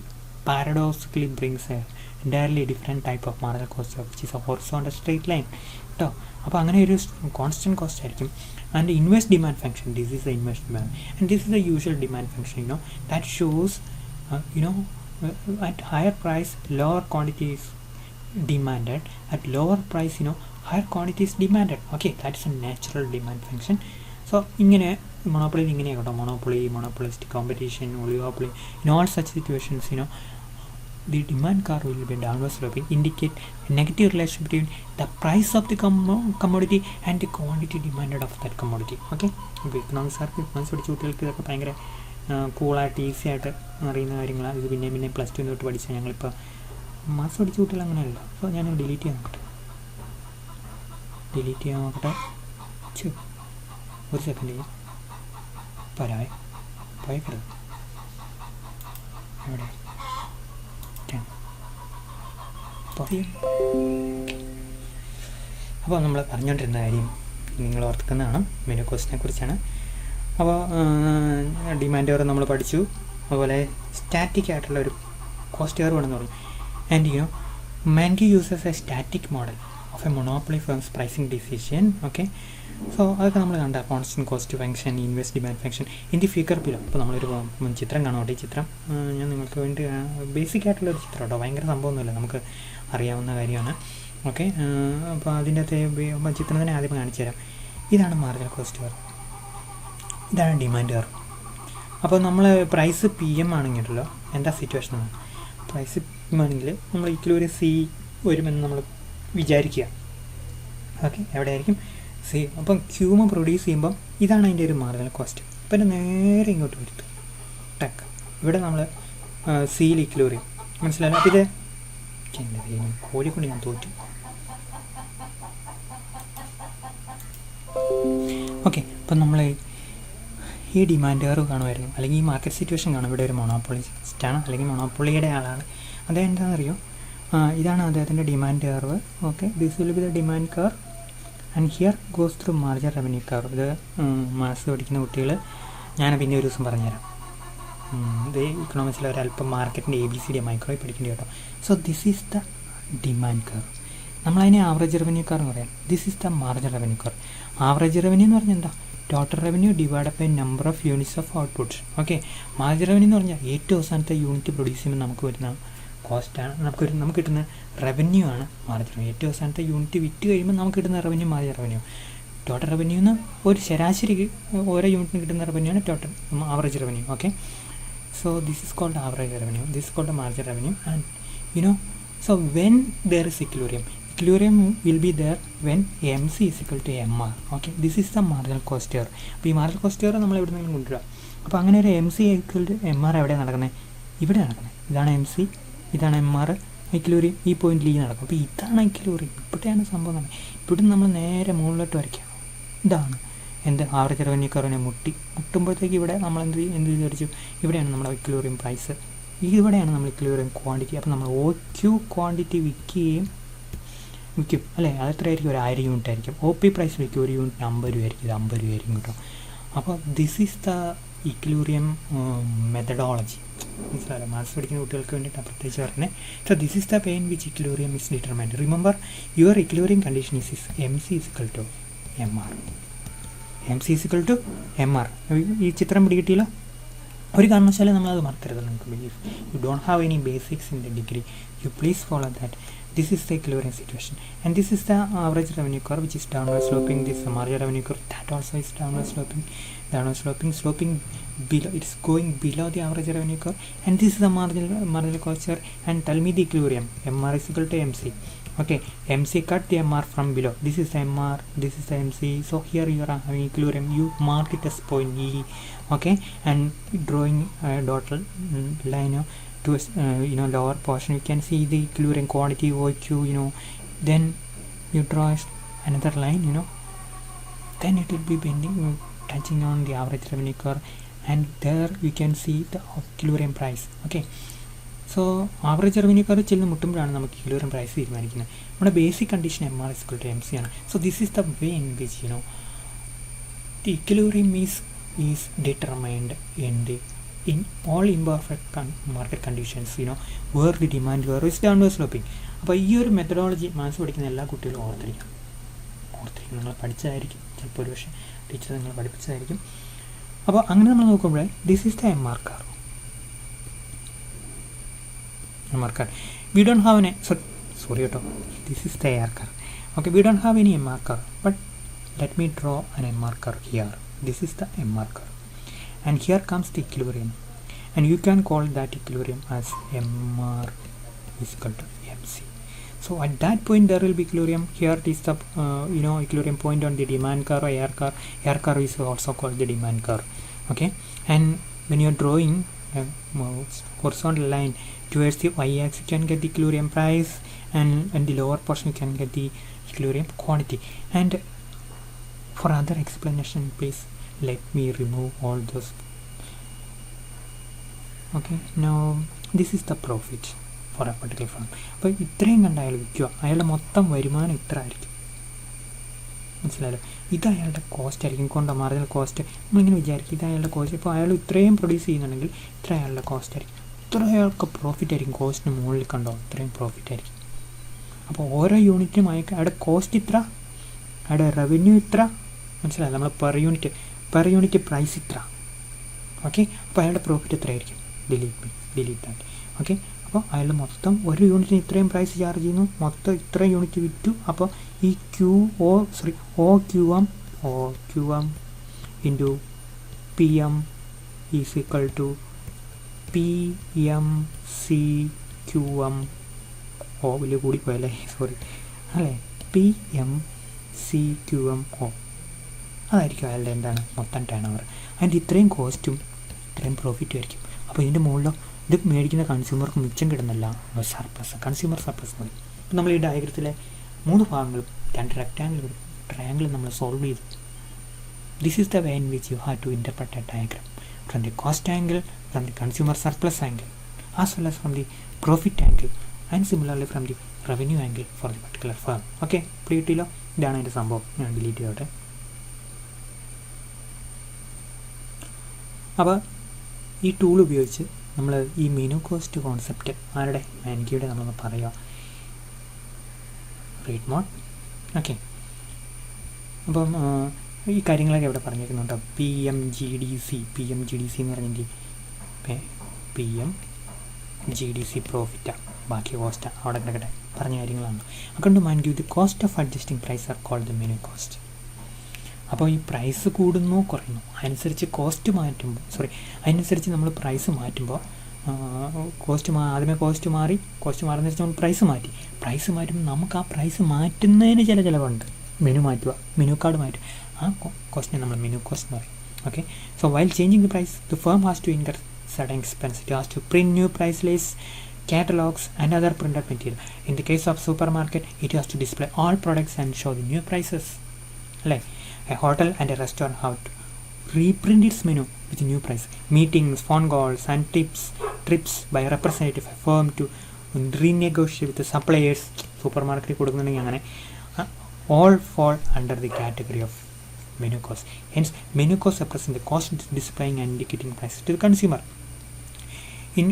paradoxically brings a entirely different type of marginal cost curve, which is a horizontal straight line. കേട്ടോ. അപ്പോൾ അങ്ങനെ ഒരു കോൺസ്റ്റൻറ്റ് കോസ്റ്റ് ആയിരിക്കും. And inverse demand function, this is the inverse demand and this is the usual demand function, that shows at higher price lower quantity is demanded, at lower price higher quantity is demanded. Okay, that is a natural demand function. So ഇങ്ങനെ monopoly ഇങ്ങനെയാണ് കേട്ടോ. monopolistic competition, oligopoly, in all such situations the demand curve will be downward sloping, indicate a negative relation between the price of the commodity and the quantity demanded of that commodity. Okay, economics പഠിച്ച കുട്ടികൾക്ക് ഇതൊക്കെ ഭയങ്കര കൂളായിട്ട് ഈസി ആയിട്ട് അറിയുന്ന കാര്യങ്ങളാണ്. ഇത് പിന്നെ പ്ലസ് ടു തൊട്ട് പഠിച്ചാൽ ഞങ്ങളിപ്പോൾ മാത്സ് പഠിച്ച കുട്ടികൾ അങ്ങനെയല്ല. സോ ഞാൻ ഡിലീറ്റ് ചെയ്യാൻ നോക്കട്ടെ. ഒരു സെക്കൻഡ് പോയക്കരുത്. എവിടെ അപ്പോൾ നമ്മൾ പറഞ്ഞുകൊണ്ടിരുന്ന കാര്യം നിങ്ങൾ ഓർക്കുന്നതാണ്, മെനു കോസ്റ്റിനെ കുറിച്ചാണ്. അപ്പോൾ ഡിമാൻഡ് കർവ് നമ്മൾ പഠിച്ചു. അതുപോലെ സ്റ്റാറ്റിക് ആയിട്ടുള്ള ഒരു കോസ്റ്റ് കർവ് ആണെന്ന് പറഞ്ഞു. And Mankiw uses a static model of a monopoly firm's pricing decision. Okay, so അതൊക്കെ നമ്മൾ കണ്ട constant cost function, inverse demand function in the figure below. അപ്പോൾ നമ്മളൊരു ചിത്രം കാണുമോ? ഈ ചിത്രം ഞാൻ നിങ്ങൾക്ക് വേണ്ടി ബേസിക് ആയിട്ടുള്ളൊരു ചിത്രം കേട്ടോ, ഭയങ്കര സംഭവമൊന്നുമില്ല, നമുക്ക് അറിയാവുന്ന കാര്യമാണ്. ഓക്കെ, അപ്പോൾ അതിൻ്റെ അകത്തെ ചിത്രത്തിനെ ആദ്യം കാണിച്ചു തരാം. ഇതാണ് മാർജിനൽ കോസ്റ്റ് കർവ്, ഇതാണ് ഡിമാൻഡ് കർവ്. അപ്പോൾ നമ്മൾ പ്രൈസ് പി എം ആണെങ്കിലല്ലോ എന്താ സിറ്റുവേഷനാണ്? പ്രൈസ് പി എം ആണെങ്കിൽ നമ്മൾ ഇക്വലി സി വരുമെന്ന് നമ്മൾ വിചാരിക്കുക. ഓക്കെ, എവിടെയായിരിക്കും സി? അപ്പം ക്യൂമ പ്രൊഡ്യൂസ് ചെയ്യുമ്പം ഇതാണ് അതിൻ്റെ ഒരു മാർജിനൽ കോസ്റ്റ്. അപ്പം നേരെ ഇങ്ങോട്ട് വരുത്തും ടെക്ക്. ഇവിടെ നമ്മൾ സിയിൽ ഇക്വലി മനസ്സിലായല്ലോ. അപ്പോൾ ഇത് കോഴി കൊണ്ട് ഞാൻ തോറ്റു. ഓക്കെ, അപ്പം നമ്മൾ ഈ ഡിമാൻഡ് കർവ് കാണുമായിരുന്നു, അല്ലെങ്കിൽ ഈ മാർക്കറ്റ് സിറ്റുവേഷൻ കാണും. ഇവിടെ ഒരു മൊണോപ്പൊളിസ്റ്റാണ് അല്ലെങ്കിൽ മൊണോപ്പൊളിയുടെ ആളാണ്. അദ്ദേഹം എന്താണെന്നറിയോ? ഇതാണ് അദ്ദേഹത്തിൻ്റെ demand curve. Okay, this will be the demand curve and here goes through marginal revenue curve. ഇത് മാത്സ് പഠിക്കുന്ന കുട്ടികൾ ഞാൻ പിന്നെ ഒരു ദിവസം പറഞ്ഞുതരാം. ഇത് ഇക്കണോമിക്സിൽ ഒരല്പം മാർക്കറ്റിൻ്റെ ABCD മൈക്രോയിൽ പഠിക്കേണ്ടി കേട്ടോ. So this is the demand curve. നമ്മളതിനെ ആവറേജ് റവന്യൂ കർവ് എന്ന് പറയാം. This is the marginal revenue curve. Average revenue എന്ന് പറഞ്ഞാൽ എന്താ? Total revenue divide by number of units of output. Okay, marginal revenue എന്ന് പറഞ്ഞാൽ ഏറ്റവും അവസാനത്തെ യൂണിറ്റ് പ്രൊഡ്യൂസ് ചെയ്യുമ്പോൾ നമുക്ക് വരുന്ന കോസ്റ്റാണ്, നമുക്ക് കിട്ടുന്ന റവന്യൂ ആണ് മാർജിനൽ റവന്യൂ. ഏറ്റവും അവസാനത്തെ യൂണിറ്റ് വിറ്റ് കഴിയുമ്പോൾ നമുക്ക് കിട്ടുന്ന revenue marginal revenue. Total revenue എന്ന് ഒരു ശരാശരി ഓരോ യൂണിറ്റിന് കിട്ടുന്ന റവന്യൂ ആണ് total average revenue. Okay, so this is called average revenue, this is called the marginal revenue. And so when there is equilibrium will be there when MC is equal to MR. Okay, this is the marginal cost curve. അപ്പോൾ ഈ മാർജിനൽ കോസ്റ്റ് കർവ് നമ്മൾ എവിടെ നിന്നും കൊണ്ടുവരിക. അപ്പോൾ അങ്ങനെ ഒരു MC ഈക്വൽ ടു MR എവിടെയാണ് നടക്കുന്നത്? ഇവിടെ നടക്കുന്നത്. ഇതാണ് MC, ഇതാണ് MR. ഇക്വലിബ്രിയം ഈ പോയിന്റിൽ നടക്കും. അപ്പോൾ ഇതാണ് ഇക്വലിബ്രിയം. ഇവിടെയാണ് സംഭവം നടക്കുന്നത്. ഇവിടെ നമ്മൾ നേരെ മുകളിലോട്ട് വരയ്ക്കാം. ഇതാണ് ആവറേജ് റവന്യൂ കർവിനെ മുട്ടുമ്പോഴത്തേക്ക് ഇവിടെ നമ്മൾ എന്ത് വിചാരിച്ചു? ഇവിടെയാണ് നമ്മുടെ ഇക്വലിബ്രിയം പ്രൈസ്, ഇവിടെയാണ് നമ്മൾ ഇക്വലിബ്രിയം ക്വാണ്ടിറ്റി. അപ്പോൾ നമ്മൾ OQ ക്വാണ്ടിറ്റി വിൽക്കും അല്ലേ? അത് എത്രയായിരിക്കും? ഒരു 1000 യൂണിറ്റ് ആയിരിക്കും. OP പ്രൈസ് വിൽക്കും ഒരു യൂണിറ്റ് 50 രൂപയായിരിക്കും. ഇത് 50 രൂപയായിരിക്കും കേട്ടോ. അപ്പോൾ this is the equilibrium methodology. മനസ്സിലായല്ലോ? മാത്സ് പഠിക്കുന്ന കുട്ടികൾക്ക് വേണ്ടിയിട്ടാണ് പ്രത്യേകിച്ച് പറയുന്നത്. So this is the way in which equilibrium is determined. Remember your equilibrium condition is MC is equal to MR. MC is equal to MR. ഈ ചിത്രം പിടികിട്ടിയല്ലോ. ഒരു കാരണവശാലും നമ്മളത് മറക്കരുത്. നിങ്ങൾക്ക് believe you don't have any basics in the degree, you please follow that. This is the equilibrium situation, and this is the average revenue curve, which is downward sloping. This is marginal revenue curve, that also is downward sloping, sloping below. It's going below the average revenue curve, and this is the marginal cost curve. And tell me the equilibrium. MR is equal to MC. Okay, MC cut the MR from below. This is the MR, this is the MC. So here you are having equilibrium. You mark it as point E. Okay, and drawing a dotted line to lower portion, you can see the equilibrium quantity OQ, then you draw another line, then it will be bending, touching on the average revenue curve, and there you can see the equilibrium price. Okay, so average revenue curve ചെന്ന് മുട്ടുമ്പോഴാണ് നമുക്ക് equilibrium price തീരുമാനിക്കുന്നത്. നമ്മുടെ basic condition MR is equal to MC ആണ്. So this is the way in which the equilibrium is determined in all imperfect market conditions, where the demand curve is downward sloping. അപ്പോൾ ഈ ഒരു മെത്തഡോളജി മാത്സ് പഠിക്കുന്ന എല്ലാ കുട്ടികളും ഓർത്തിരിക്കണം. നിങ്ങൾ പഠിച്ചതായിരിക്കും, ചിലപ്പോൾ ഒരു പക്ഷേ ടീച്ചർ നിങ്ങൾ പഠിപ്പിച്ചതായിരിക്കും. അപ്പോൾ അങ്ങനെ നമ്മൾ നോക്കുമ്പോൾ this is the MR curve. We don't have this is the AR curve. Okay, we don't have any MR curve, but let me draw an MR curve here. This is the MR curve, and here comes the equilibrium, and you can call that equilibrium as MR is equal to MC. So at that point there will be equilibrium. Here it is the equilibrium point on the demand curve, AR curve. AR curve is also called the demand curve. Okay, and when you are drawing a horizontal line towards the y-axis, you can get the equilibrium price, and the lower portion you can get the equilibrium quantity. And for other explanation, please let me remove all those. Okay, now this is the profit for a particular firm. അപ്പോൾ ഇത്രയും കണ്ട് അയാൾ വിൽക്കുക, അയാളുടെ മൊത്തം വരുമാനം ഇത്ര ആയിരിക്കും, മനസ്സിലായല്ലോ. ഇത് അയാളുടെ കോസ്റ്റ് ആയിരിക്കും, കൊണ്ട് മാർജിനൽ കോസ്റ്റ്. നമ്മളിങ്ങനെ വിചാരിക്കും ഇത് അയാളുടെ കോസ്റ്റ്. ഇപ്പോൾ അയാൾ ഇത്രയും പ്രൊഡ്യൂസ് ചെയ്യുന്നുണ്ടെങ്കിൽ ഇത്ര അയാളുടെ കോസ്റ്റ് ആയിരിക്കും, ഇത്ര അയാൾക്ക് പ്രോഫിറ്റ് ആയിരിക്കും. കോസ്റ്റിന് മുകളിൽ കണ്ടോ ഇത്രയും പ്രോഫിറ്റ് ആയിരിക്കും. അപ്പോൾ ഓരോ യൂണിറ്റിനും അയാളുടെ കോസ്റ്റ് ഇത്ര, അയാളുടെ റവന്യൂ ഇത്ര, മനസ്സിലായി. നമ്മൾ പെർ യൂണിറ്റ് പ്രൈസ് ഇത്ര. ഓക്കെ, അപ്പോൾ അയാളുടെ പ്രോഫിറ്റ് എത്ര ആയിരിക്കും? Delete that. ഓക്കെ, അപ്പോൾ അയാൾ മൊത്തം ഒരു യൂണിറ്റിന് ഇത്രയും പ്രൈസ് ചാർജ് ചെയ്യുന്നു, മൊത്തം ഇത്ര യൂണിറ്റ് വിറ്റു. അപ്പോൾ ഈ O Q M into P M is equal to PMCQM. വലിയ കൂടിപ്പോയല്ലേ, സോറി, അല്ലേ, PMCQMO. അതായിരിക്കും അയാളുടെ എന്താണ് മൊത്തം ടേൺ ഓവർ. അതിൻ്റെ ഇത്രയും കോസ്റ്റും ഇത്രയും പ്രോഫിറ്റും ആയിരിക്കും. അപ്പോൾ ഇതിൻ്റെ മുകളിലോ ഇത് മേടിക്കുന്ന കൺസ്യൂമർക്ക് മിച്ചം കിട്ടുന്നില്ല, സർപ്ലസ്, കൺസ്യൂമർ സർപ്ലസ് മതി. അപ്പോൾ നമ്മൾ ഈ ഡയഗ്രത്തിലെ 3 ഭാഗങ്ങളും 2 റെക്റ്റാങ്കിളും ട്രയാങ്കിളും നമ്മൾ സോൾവ് ചെയ്തു. This is the way in which you have to interpret a diagram from the cost angle, from the consumer surplus angle, as well as from the profit angle, and similarly from the revenue angle for the particular firm. Okay, പ്രീട്ടിലോ ഇതാണ് എൻ്റെ സംഭവം. ഞാൻ ഡിലീറ്റ് ചെയ്തോട്ടെ. അപ്പോൾ ഈ ടൂൾ ഉപയോഗിച്ച് നമ്മൾ ഈ മെനു കോസ്റ്റ് കോൺസെപ്റ്റ് ആരുടെ മാൻകിയുടെ നമ്മളൊന്ന് പറയുക. Read mode. ഓക്കെ, അപ്പം ഈ കാര്യങ്ങളൊക്കെ ഇവിടെ പറഞ്ഞിരിക്കുന്നുണ്ട്. PMGDC എന്ന് പറഞ്ഞെങ്കിൽ PMGDC പ്രോഫിറ്റാണ്, ബാക്കി കോസ്റ്റാണ്, അവിടെ കിടക്കട്ടെ, പറഞ്ഞ കാര്യങ്ങളാണ്. Account mind you the cost of adjusting price are called the menu cost. അപ്പോൾ ഈ പ്രൈസ് കൂടുന്നു കുറയുന്നു അതിനനുസരിച്ച് അതിനനുസരിച്ച് നമ്മൾ പ്രൈസ് മാറ്റുമ്പോൾ ആദ്യമേ കോസ്റ്റ് മാറുന്നതിന് നമ്മൾ പ്രൈസ് മാറ്റുമ്പോൾ നമുക്ക് ആ പ്രൈസ് മാറ്റുന്നതിന് ചില ചിലവുണ്ട്. മെനു കാർഡ് മാറ്റുക, ആ കോസ്റ്റിനെ നമ്മൾ മെനു കോസ്റ്റ് എന്ന് പറയും. Okay, so while changing the price the firm has to incur certain expense. It has to print new price lists, catalogs and other printed material. In the case of supermarket, it has to display all products and show the new prices. Like a hotel and a restaurant have to reprint its menu with new price. Meetings, phone calls and trips by a representative firm to renegotiate with the suppliers. Supermarket കൊടുക്കുന്നുണ്ടെങ്കിൽ അങ്ങനെ all fall under the category of menu cost. Hence, menu cost represents the cost displaying and indicating prices to the consumer. In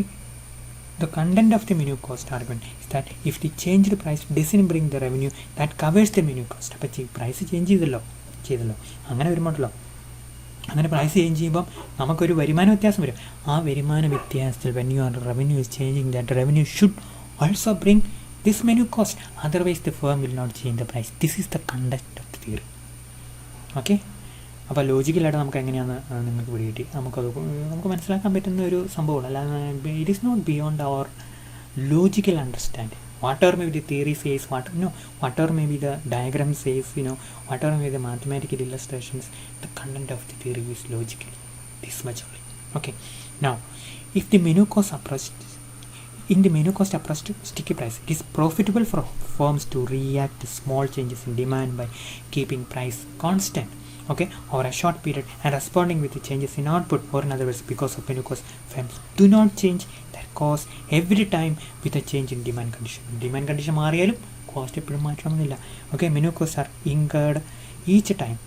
the content of the menu cost argument is that if the changed price doesn't bring the revenue that covers the menu cost, അപ്പോൾ പ്രൈസ് ചേഞ്ച് ചെയ്തല്ലോ അങ്ങനെ വരുമ്പോഴല്ലോ അങ്ങനെ പ്രൈസ് ചേഞ്ച് ചെയ്യുമ്പം നമുക്കൊരു വരുമാന വ്യത്യാസം വരും. ആ വരുമാന വ്യത്യാസത്തിൽ when your revenue is changing that revenue should also bring this menu cost, otherwise the firm will not change the price. This is the conduct of the theory. Okay, അപ്പോൾ ലോജിക്കലായിട്ട് നമുക്ക് എങ്ങനെയാണെന്ന് നിങ്ങൾക്ക് പിടികിട്ടി. നമുക്ക് മനസ്സിലാക്കാൻ പറ്റുന്ന ഒരു സംഭവമാണ്, അല്ലാതെ it is not beyond our logical understanding. Whatever may be the theory says, whatever may be the diagram says, whatever may be the mathematical illustrations, the content of the theory is logical. This much only. Okay. Now, if the menu cost approach, in the menu cost approach to sticky price, it is profitable for firms to react to small changes in demand by keeping price constant, okay, over a short period and responding with the changes in output. Or in other words, because of menu cost, firms do not change their cost every time with a change in demand condition. Demand condition മാറിയാലും കോസ്റ്റ് എപ്പോഴും മാറ്റണമെന്നില്ല. Okay, menu cost are incurred each time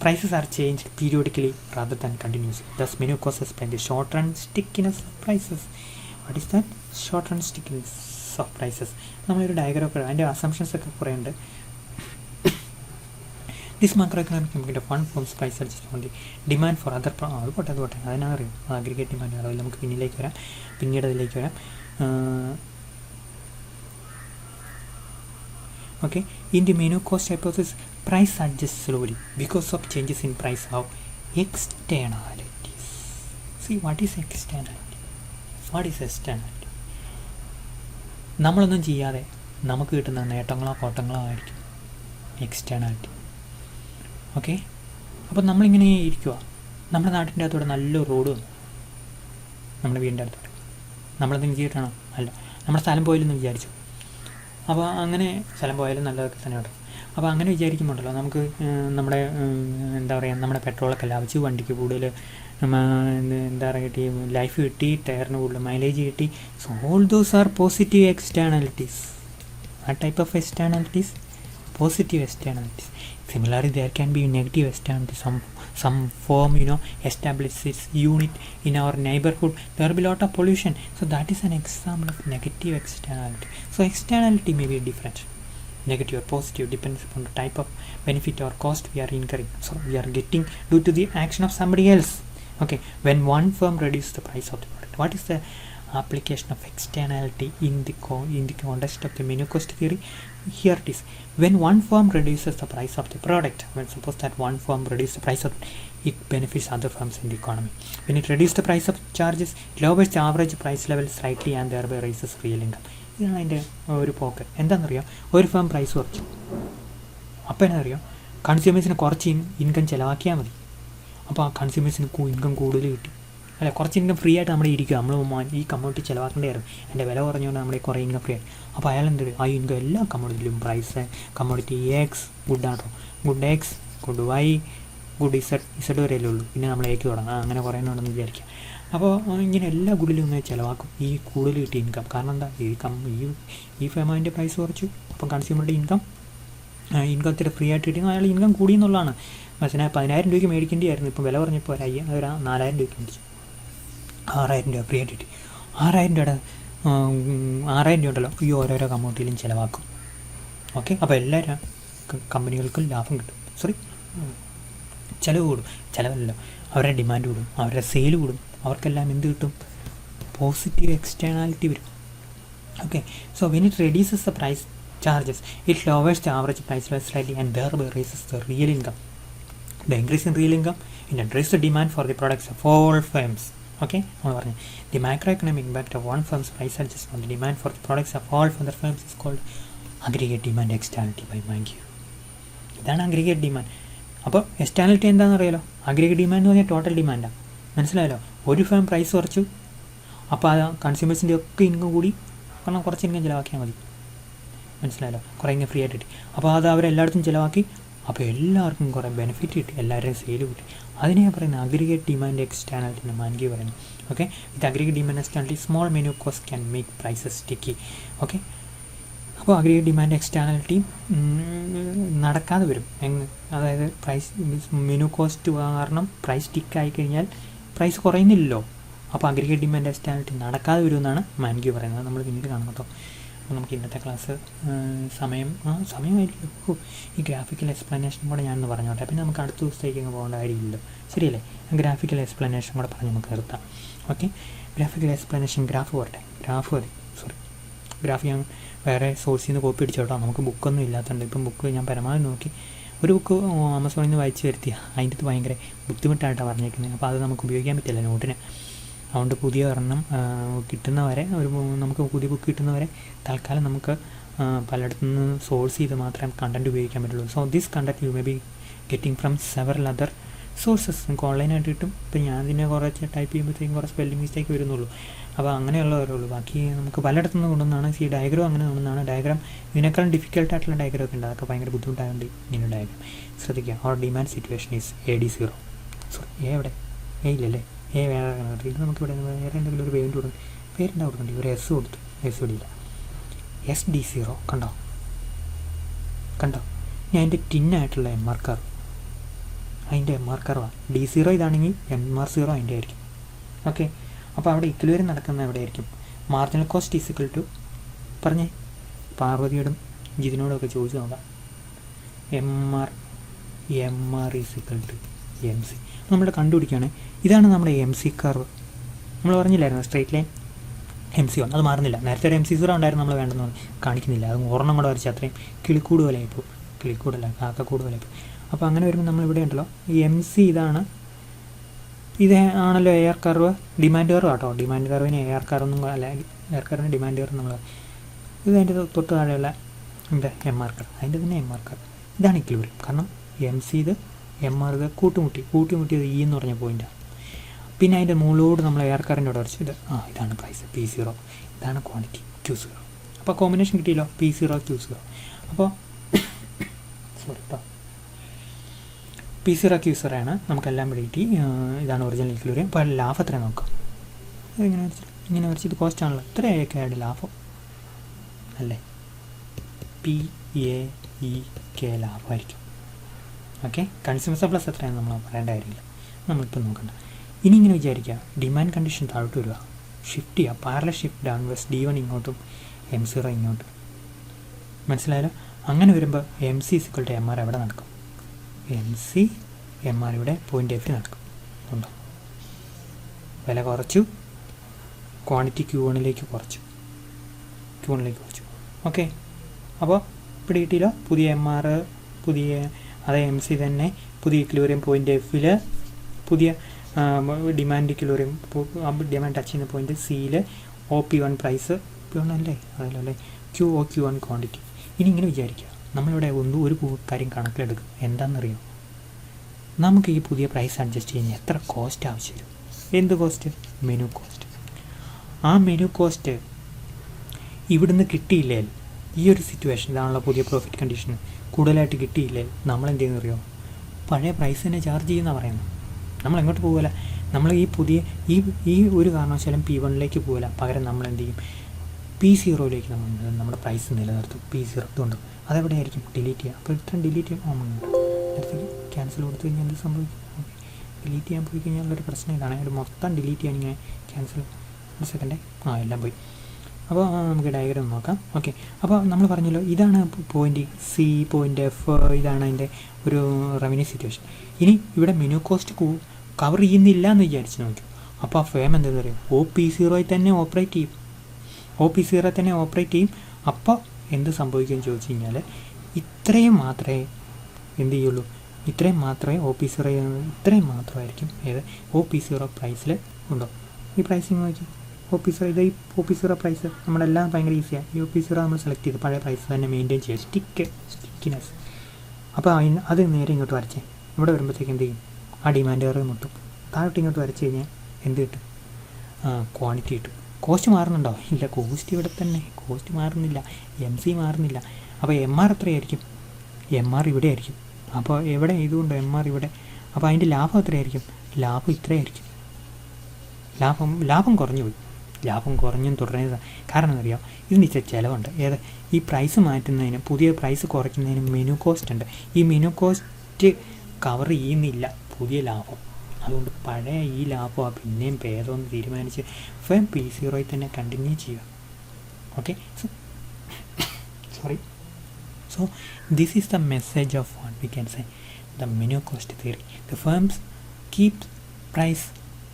prices are changed periodically rather than continuously. Thus menu costs explain the short run stickiness of prices. What is that? Short run stickiness of prices. നമ്മളൊരു ഡയഗ്രാം ഒക്കെ അതിൻ്റെ അസംഷൻസ് ഒക്കെ കുറേ ഉണ്ട്. This macroeconomic impact of one firm's price adjustment on the demand for other അത് പോട്ടെ അതിനറിയും. അഗ്രിഗേറ്റ് ഡിമാൻഡ് അറിയില്ല, നമുക്ക് പിന്നീട് അതിലേക്ക് വരാം. Okay, in the menu cost hypothesis, price adjusts slowly because of changes in price of externalities. See, what is externality? What is externality? നമ്മളൊന്നും ചെയ്യാതെ നമുക്ക് കിട്ടുന്ന നേട്ടങ്ങളോ കോട്ടങ്ങളോ ആയിരിക്കും എക്സ്റ്റേണാലിറ്റി. ഓക്കെ, അപ്പോൾ നമ്മളിങ്ങനെ ഇരിക്കുക, നമ്മുടെ നാട്ടിൻ്റെ അകത്തൂടെ നല്ലൊരു റോഡ് വന്നു, നമ്മുടെ വീടിൻ്റെ അടുത്തോടെ. നമ്മളെന്തെങ്കിലും ചെയ്തിട്ടാണോ? അല്ല, നമ്മുടെ സ്ഥലം പോയില്ലെന്ന് വിചാരിച്ചു. അപ്പോൾ അങ്ങനെ സ്ഥലം പോയാലും നല്ലതൊക്കെ തന്നെ കേട്ടോ. അപ്പോൾ അങ്ങനെ വിചാരിക്കുമ്പോണ്ടല്ലോ നമുക്ക് നമ്മുടെ എന്താ പറയുക, നമ്മുടെ പെട്രോളൊക്കെ ലാഭിച്ചു, വണ്ടിക്ക് കൂടുതൽ എന്താ പറയുക കിട്ടി, ലൈഫ് കിട്ടി, ടയറിന് കൂടുതൽ മൈലേജ് കിട്ടി. So all those are positive externalities. ആ type of externalities positive externalities. Similarly, there can be negative externalities. Some firm establishes its unit in our neighborhood, there will be a lot of pollution, so that is an example of negative externality. So externality may be different, negative or positive, depends upon the type of benefit or cost we are incurring, so we are getting due to the action of somebody else. Okay, when one firm reduces the price of the product, what is the application of externality in the context of the menu cost theory? Here it is. When one firm reduces the price of the product, when suppose that one firm reduces the price of it, benefits other firms in the economy. When it reduces the price of charges, it lowers the average price level slightly and thereby raises real income. ഇതാണ് അതിൻ്റെ ഒരു പോക്ക്. എന്താണെന്നറിയാം, ഒരു ഫേം പ്രൈസ് കുറച്ചു, അപ്പോൾ എന്നറിയാം, കൺസ്യൂമേഴ്സിന് കുറച്ച് ഇൻകം ചിലവാക്കിയാൽ മതി. അപ്പോൾ ആ കൺസ്യൂമേഴ്സിന് ഇൻകം കൂടുതൽ കിട്ടി. അല്ല, കുറച്ച് ഇൻകം ഫ്രീ ആയിട്ട് നമ്മുടെ ഇരിക്കുക, നമ്മൾ ഈ കമ്മോഡിറ്റി ചിലവാക്കേണ്ടതായിരുന്നു, എൻ്റെ വില കുറഞ്ഞുകൊണ്ട് നമ്മുടെ കുറേ ഇൻകം ഫ്രീ ആയി. അപ്പോൾ അയാൾ എന്ത് ചെയ്യും, ആ ഇൻകം എല്ലാ കമ്മോഡിറ്റിയിലും പ്രൈസ്, കമ്മോഡിറ്റി എക്സ് ഗുഡ് ആണോ, good X, good Y, good Z വരെയല്ലേ ഉള്ളൂ, പിന്നെ നമ്മൾ എക്ക് തുടങ്ങാം, അങ്ങനെ കുറയുന്നുണ്ടെന്ന് വിചാരിക്കുക. അപ്പോൾ ഇങ്ങനെ എല്ലാ ഗുഡിലും ഒന്ന് ചിലവാക്കും ഈ കൂടുതൽ കിട്ടിയ ഇൻകം. കാരണം എന്താ, ഈ ഫേമിൻ്റെ പ്രൈസ് കുറച്ചു, അപ്പം കൺസ്യൂമറുടെ ഇൻകത്തിൻ്റെ ഫ്രീ ആയിട്ട് കിട്ടിയെന്ന് അയാൾ ഇൻകം കൂടി എന്നുള്ളതാണ്. പക്ഷേ 10,000 രൂപയ്ക്ക് മേടിക്കേണ്ടിയായിരുന്നു, ഇപ്പം വില പറഞ്ഞപ്പോൾ ഒരു 4,000 രൂപയ്ക്ക് മേടിച്ചു, 6,000 രൂപ ഫ്രീ ആയിട്ട് കിട്ടി. 6,000 രൂപ ഉണ്ടല്ലോ ഈ ഓരോരോ കമ്മോഡിറ്റിയിലും ചിലവാക്കും. ഓക്കെ, അപ്പോൾ എല്ലാ കമ്പനികൾക്കും ലാഭം കിട്ടും, ചിലവ് കൂടും, ചിലവല്ലോ അവരുടെ ഡിമാൻഡ് കൂടും, അവരുടെ സെയിൽ കൂടും, അവർക്കെല്ലാം എന്ത് കിട്ടും, പോസിറ്റീവ് എക്സ്റ്റേണാലിറ്റി വരും. Okay, so when it reduces the price charges, it lowers the average price level slightly and thereby raises the real income. The increase in real income increases the demand for the products of all firms. Okay, the macroeconomic impact of one firm's price adjustment on the demand for the products of all other firms is called aggregate demand externality by Mankiw. ഇതാണ് അഗ്രിഗേറ്റ് ഡിമാൻഡ്. അപ്പോൾ എക്സ്റ്റേണാലിറ്റി എന്താണെന്ന് അറിയാലോ, അഗ്രിഗേറ്റ് ഡിമാൻഡ് എന്ന് പറഞ്ഞാൽ ടോട്ടൽ ഡിമാൻഡാണ്. മനസ്സിലായല്ലോ, ഒരു ഫേം പ്രൈസ് കുറച്ചു, അപ്പോൾ ആ കൺസ്യൂമേഴ്സിൻ്റെ ഒക്കെ ഇൻകം കൂടി, കാരണം കുറച്ച് ഇൻകം ചിലവാക്കിയാൽ മതി. മനസ്സിലായല്ലോ, കുറേ ഇങ്ങനെ ഫ്രീ ആയിട്ട് കിട്ടി, അപ്പോൾ അത് അവരെല്ലായിടത്തും ചിലവാക്കി, അപ്പോൾ എല്ലാവർക്കും കുറേ ബെനിഫിറ്റ് കിട്ടി, എല്ലാവരുടെയും സെയിൽ കിട്ടി. അതിനെ പറയുന്നത് അഗ്രിഗേറ്റ് ഡിമാൻഡ് എക്സ്റ്റേണാലിറ്റി എന്ന് മാൻകി പറയുന്നത്. Okay, with aggregate demand externality small menu cost can make prices sticky. Okay, അപ്പോൾ അഗ്രിഗേറ്റ് ഡിമാൻഡ് എക്സ്റ്റേണാലിറ്റി നടക്കാതെ വരും. അതായത് മെനു കോസ്റ്റ് കാരണം പ്രൈസ് സ്റ്റിക്ക് ആയിക്കഴിഞ്ഞാൽ പ്രൈസ് കുറയുന്നില്ലല്ലോ, അപ്പോൾ അഗ്രിഗേറ്റ് ഡിമാൻഡ് എക്സ്റ്റേണാലിറ്റി നടക്കാതെ വരുമെന്നാണ് മാൻകി പറയുന്നത്. നമ്മൾ പിന്നീട് കാണും കേട്ടോ. അപ്പോൾ നമുക്ക് ഇന്നത്തെ ക്ലാസ് സമയമായില്ലല്ലോ. ഈ ഗ്രാഫിക്കൽ എക്സ്പ്ലനേഷൻ കൂടെ ഞാനൊന്ന് പറഞ്ഞോട്ടെ, പിന്നെ നമുക്ക് അടുത്ത ദിവസത്തേക്ക് അങ്ങ് പോകേണ്ട കാര്യമില്ലല്ലോ, ശരിയല്ലേ? ഗ്രാഫിക്കൽ എക്സ്പ്ലനേഷൻ കൂടെ പറഞ്ഞ് നമുക്ക് നിർത്താം. ഓക്കെ, ഗ്രാഫിക്കൽ എക്സ്പ്ലനേഷൻ ഗ്രാഫ് പോരട്ടെ, ഗ്രാഫ് ഞാൻ വേറെ സോഴ്സിൽ നിന്ന് കോപ്പി അടിച്ചോട്ടോ. നമുക്ക് ബുക്കൊന്നും ഇല്ലാത്തതുകൊണ്ട് ഇപ്പം ബുക്ക് ഞാൻ പരമാവധി നോക്കി ഒരു ബുക്ക് ആമസോണിൽ നിന്ന് വായിച്ച് വരുത്തിയ അതിൻ്റെ അത് ഭയങ്കര ബുദ്ധിമുട്ടായിട്ടാണ് പറഞ്ഞേക്കുന്നത്. അപ്പോൾ അത് നമുക്ക് ഉപയോഗിക്കാൻ പറ്റില്ല നോട്ടിന്. അതുകൊണ്ട് പുതിയ ഒരെണ്ണം കിട്ടുന്നവരെ നമുക്ക് പുതിയ ബുക്ക് കിട്ടുന്നവരെ തൽക്കാലം നമുക്ക് പലയിടത്തു നിന്ന് സോഴ്സ് ചെയ്ത് മാത്രമേ കണ്ടൻറ്റ് ഉപയോഗിക്കാൻ പറ്റുള്ളൂ. So this content you may be getting from several other sources. നമുക്ക് ഓൺലൈനായിട്ട് കിട്ടും. ഇപ്പോൾ ഞാൻ ഇതിനെ കുറച്ച് ടൈപ്പ് ചെയ്യുമ്പോഴത്തേക്കും കുറച്ച് സ്പെല്ലിംഗ് മിസ്റ്റേക്ക് വരുന്നുള്ളൂ. അപ്പോൾ അങ്ങനെയുള്ളവരേ ഉള്ളൂ. ബാക്കി നമുക്ക് പലയിടത്തു നിന്ന് കൊണ്ടുവന്നാണ്. ഈ ഡയഗ്രാം അങ്ങനെ കൊണ്ടുവന്നാണ്. ഡയഗ്രാം ഇതിനേക്കാളും ഡിഫിക്കൽട്ടായിട്ടുള്ള ഡയഗ്രാം ഒക്കെ ഉണ്ട്. അതൊക്കെ ഭയങ്കര ബുദ്ധിമുട്ടായതുകൊണ്ട് ഇങ്ങനെ ഡയഗ്രാം ശ്രദ്ധിക്കുക. Or demand situation is AD0. എവിടെ ഇല്ലല്ലേ? വേറെ ഇത് നമുക്ക് ഇവിടെ വേറെ എന്തെങ്കിലും ഒരു പേര് കൊടുക്കും. പേരെന്താ കൊടുക്കണ്ടേ? ഒരു S കൊടുത്തു. S ഇല്ല. SD0 കണ്ടോ? ഇനി അതിൻ്റെ ടിന്നായിട്ടുള്ള MR കർവ്, അതിൻ്റെ MR കർവാണ്. D0 ഇതാണെങ്കിൽ MR0 അതിൻ്റെ ആയിരിക്കും. ഓക്കെ, അപ്പോൾ അവിടെ ഇക്വലിബ്രിയം നടക്കുന്ന എവിടെയായിരിക്കും? മാർജിനൽ കോസ്റ്റ് ഈസിക്കൽ ടു പറഞ്ഞേ, പാർവതിയോടും ജിതിനോടും ഒക്കെ ചോദിച്ചു നോക്കാം. MR is equal to MC. നമ്മൾ കണ്ടുപിടിക്കുകയാണ്. ഇതാണ് നമ്മുടെ MC കർവ്. നമ്മൾ പറഞ്ഞില്ലായിരുന്നു സ്ട്രേറ്റ് ലൈൻ MC1. അത് മാറുന്നില്ല. നേരത്തെ ഒരു MC0 ഉണ്ടായിരുന്നു, നമ്മൾ വേണ്ടെന്ന് കാണിക്കുന്നില്ല. അത് ഒരെണ്ണം കൂടെ വരച്ച് അത്രയും കിളിക്കൂട് പോലെ ആയിപ്പോൾ. കിളിക്കൂടല്ല, കാക്കക്കൂട് പോലെ ആയിപ്പോൾ. അപ്പോൾ അങ്ങനെ വരുമ്പോൾ നമ്മളിവിടെ ഉണ്ടല്ലോ ഈ MC ഇതാണ്. ഇത് ആണല്ലോ AR കർവ്, ഡിമാൻഡ് കർവ് കേട്ടോ. ഡിമാൻഡ് കർവിന് AR കർവൊന്നും അല്ല, AR കർവിന് ഡിമാൻഡ് കർവ് നമ്മൾ ഇത് അതിൻ്റെ തൊട്ട് താഴെയുള്ള MR കർവ്, അതിൻ്റെ തന്നെ MR കർവ്. ഇതാണ് ഇക്വിലിബ്രിയം. കാരണം MC ഇത് MR ഇത് കൂട്ടിമുട്ടിയത് E എന്ന് പറഞ്ഞ പോയിൻ്റാണ്. പിന്നെ അതിൻ്റെ മുകളിലോട് നമ്മൾ AR കർവിൻ്റെ കൂടെ വരച്ചു. ഇതാണ് പ്രൈസ് P0, ഇതാണ് ക്വാണ്ടിറ്റി Q0. അപ്പോൾ കോമ്പിനേഷൻ കിട്ടിയല്ലോ, P0 Q0. അപ്പോൾ P0 Q0 ആണ് നമുക്കെല്ലാം കിട്ടി. ഇതാണ് ഒറിജിനൽ ഇക്വിലിബ്രിയം. അപ്പോൾ ലാഭം എത്ര നോക്കാം. ഇങ്ങനെ വരച്ചിട്ട് കോസ്റ്റ് ആണല്ലോ, ഇത്രയൊക്കെ ആയിട്ട് ലാഭം അല്ലേ? PAEK ലാഭമായിരിക്കും. ഓക്കെ, കൺസ്യൂമർ സർപ്ലസ് എത്രയാണ് നമ്മൾ പറയേണ്ട കാര്യമില്ല, നമ്മളിപ്പോൾ നോക്കണ്ട. ഇനി ഇങ്ങനെ വിചാരിക്കുക, ഡിമാൻഡ് കണ്ടീഷൻ താഴോട്ട് വരിക, ഷിഫ്റ്റ് ചെയ്യുക, പാരലൽ ഷിഫ്റ്റ് ഡൗൺവേഴ്സ്, D1 ഇങ്ങോട്ടും M0 ഇങ്ങോട്ടും. മനസ്സിലായാലോ? അങ്ങനെ വരുമ്പോൾ MC ഈക്വൽ ടു MR എവിടെ നടക്കും? MR ഇവിടെ പോയിൻ്റ് F നടക്കും. ഉണ്ടോ? വില കുറച്ചു, ക്വാണ്ടിറ്റി Q1ലേക്ക് കുറച്ചു. ഓക്കെ, അപ്പോൾ ഇവിടെ കിട്ടിയില്ല. പുതിയ MR, പുതിയ അതേ MC തന്നെ പുതിയ ഇക്വിലിബ്രിയം പോയിൻ്റ് Fൽ, പുതിയ ഡിമാൻഡ് ഇക്വിലിബ്രിയം ഡിമാൻഡ് ടച്ച് ചെയ്യുന്ന പോയിൻ്റ് Cയിൽ, OP1 പ്രൈസ് P1 അല്ലേ, അതല്ലേ QOQ1 ക്വാണ്ടിറ്റി. ഇനി ഇങ്ങനെ വിചാരിക്കുക, നമ്മളിവിടെ ഒരു കാര്യം കണക്കിലെടുക്കും. എന്താണെന്നറിയോ? നമുക്ക് ഈ പുതിയ പ്രൈസ് അഡ്ജസ്റ്റ് ചെയ്യുന്ന എത്ര കോസ്റ്റ് ആവശ്യം വരും? എന്ത് കോസ്റ്റ്? Menu cost. ആ മെനു കോസ്റ്റ് ഇവിടുന്ന് കിട്ടിയില്ലേ, ഈ ഒരു സിറ്റുവേഷൻ ഇതാണല്ലോ പുതിയ പ്രോഫിറ്റ് കണ്ടീഷൻ, കൂടുതലായിട്ട് കിട്ടിയില്ലേ, നമ്മളെന്ത് ചെയ്യുന്നറിയോ? പഴയ പ്രൈസ് തന്നെ ചാർജ് ചെയ്യുന്ന പറയുന്നത്. നമ്മൾ എങ്ങോട്ട് പോകില്ല, നമ്മൾ ഈ പുതിയ ഈ ഒരു കാരണവശാലും P1ലേക്ക് പോകില്ല. പകരം നമ്മൾ എന്ത് ചെയ്യും? P0യിലേക്ക് നമ്മുടെ പ്രൈസ് നിലനിർത്തും. P0 കൊണ്ട് അതെവിടെയായിരിക്കും? ഡിലീറ്റ് ചെയ്യുക. അപ്പോൾ ഇത്രയും ഡിലീറ്റ് ചെയ്യാൻ അടുത്തേക്ക് ക്യാൻസൽ കൊടുത്തു കഴിഞ്ഞാൽ എന്ത് സംഭവിക്കും? ഓക്കെ, ഡിലീറ്റ് ചെയ്യാൻ പോയി കഴിഞ്ഞാൽ ഉള്ളൊരു പ്രശ്നം ഇതാണ്. ഒരു മൊത്തം ഡിലീറ്റ് ചെയ്യാൻ ഇങ്ങനെ ക്യാൻസൽ ഒരു സെക്കൻഡേ എല്ലാം പോയി. അപ്പോൾ നമുക്ക് ഡയഗ്രാം നോക്കാം. ഓക്കെ, അപ്പോൾ നമ്മൾ പറഞ്ഞല്ലോ ഇതാണ് പോയിൻ്റ് C, പോയിൻ്റ് F, ഇതാണ് അതിൻ്റെ ഒരു റവന്യൂ സിറ്റുവേഷൻ. ഇനി ഇവിടെ മെനു കോസ്റ്റ് കവർ ചെയ്യുന്നില്ല എന്ന് വിചാരിച്ച് നോക്കും. അപ്പോൾ ആ ഫേം എന്താ പറയുക? OP0 തന്നെ ഓപ്പറേറ്റ് ചെയ്യും. അപ്പോൾ എന്ത് സംഭവിക്കുമെന്ന് ചോദിച്ചു കഴിഞ്ഞാൽ ഇത്രയും മാത്രമേ എന്ത് ചെയ്യുള്ളൂ, ഇത്രയും മാത്രമേ OP0 ഇത്രയും മാത്രമായിരിക്കും OP0 പ്രൈസിൽ ഉണ്ടോ. ഈ പ്രൈസിങ് നോക്കി OP0 ഇത് ഈ OP0 പ്രൈസ് നമ്മളെല്ലാം ഭയങ്കര ഈസിയാണ്. ഈ OP0 നമ്മൾ സെലക്ട് ചെയ്ത് പഴയ പ്രൈസ് തന്നെ മെയിൻറ്റെയിൻ ചെയ്യുക, സ്റ്റിക്കിനെസ്. അപ്പോൾ അത് നേരെ ഇങ്ങോട്ട് വരച്ചേ. ഇവിടെ വരുമ്പോഴത്തേക്ക് എന്ത് ചെയ്യും? ആ ഡിമാൻഡ് കർവ് മുട്ടും. താഴോട്ട് ഇങ്ങോട്ട് വരച്ച് കഴിഞ്ഞാൽ എന്ത് കിട്ടും? ക്വാണ്ടിറ്റി കിട്ടും. കോസ്റ്റ് മാറുന്നുണ്ടോ? ഇല്ല, കോസ്റ്റ് ഇവിടെ തന്നെ, കോസ്റ്റ് മാറുന്നില്ല, MC മാറുന്നില്ല. അപ്പോൾ MR എത്രയായിരിക്കും? MR ഇവിടെ ആയിരിക്കും. അപ്പോൾ എവിടെ ഇതുകൊണ്ട് MR ഇവിടെ. അപ്പോൾ അതിൻ്റെ ലാഭം എത്രയായിരിക്കും? ലാഭം ഇത്രയായിരിക്കും. ലാഭം കുറഞ്ഞു പോയി. ലാഭം കുറഞ്ഞും തുടരുന്നത് കാരണം എന്നറിയാം, ഇതിന് ഇച്ചിരി ചിലവുണ്ട്. ഈ പ്രൈസ് മാറ്റുന്നതിന്, പുതിയ പ്രൈസ് കുറയ്ക്കുന്നതിന് മെനു കോസ്റ്റ് ഉണ്ട്. ഈ മെനു കോസ്റ്റ് കവർ ചെയ്യുന്നില്ല പുതിയ ലാഭം. അതുകൊണ്ട് പഴയ ഈ ലാഭമാണ് പിന്നെയും ഭേദമെന്ന് തീരുമാനിച്ച് P0 തന്നെ കണ്ടിന്യൂ ചെയ്യുക. Okay, so sorry. So this is the message of what we can say the menu cost theory. The firms keep price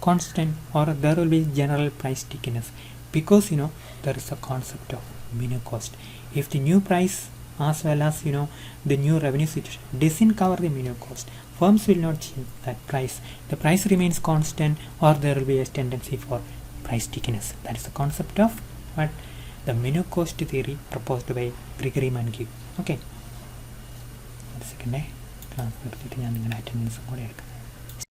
constant, or there will be general price stickiness, because there is a concept of menu cost. If the new price as well as the new revenue situation doesn't cover the menu cost, firms will not change that price. The price remains constant, or there will be a tendency for price stickiness. That is the concept of what the menu cost theory proposed by Gregory Mankiw. Okay, സെക്കൻഡേ ക്ലാസ് നിർത്തിയിട്ട് ഞാൻ നിങ്ങളുടെ അറ്റൻഡൻസും കൂടെ എടുക്കാം.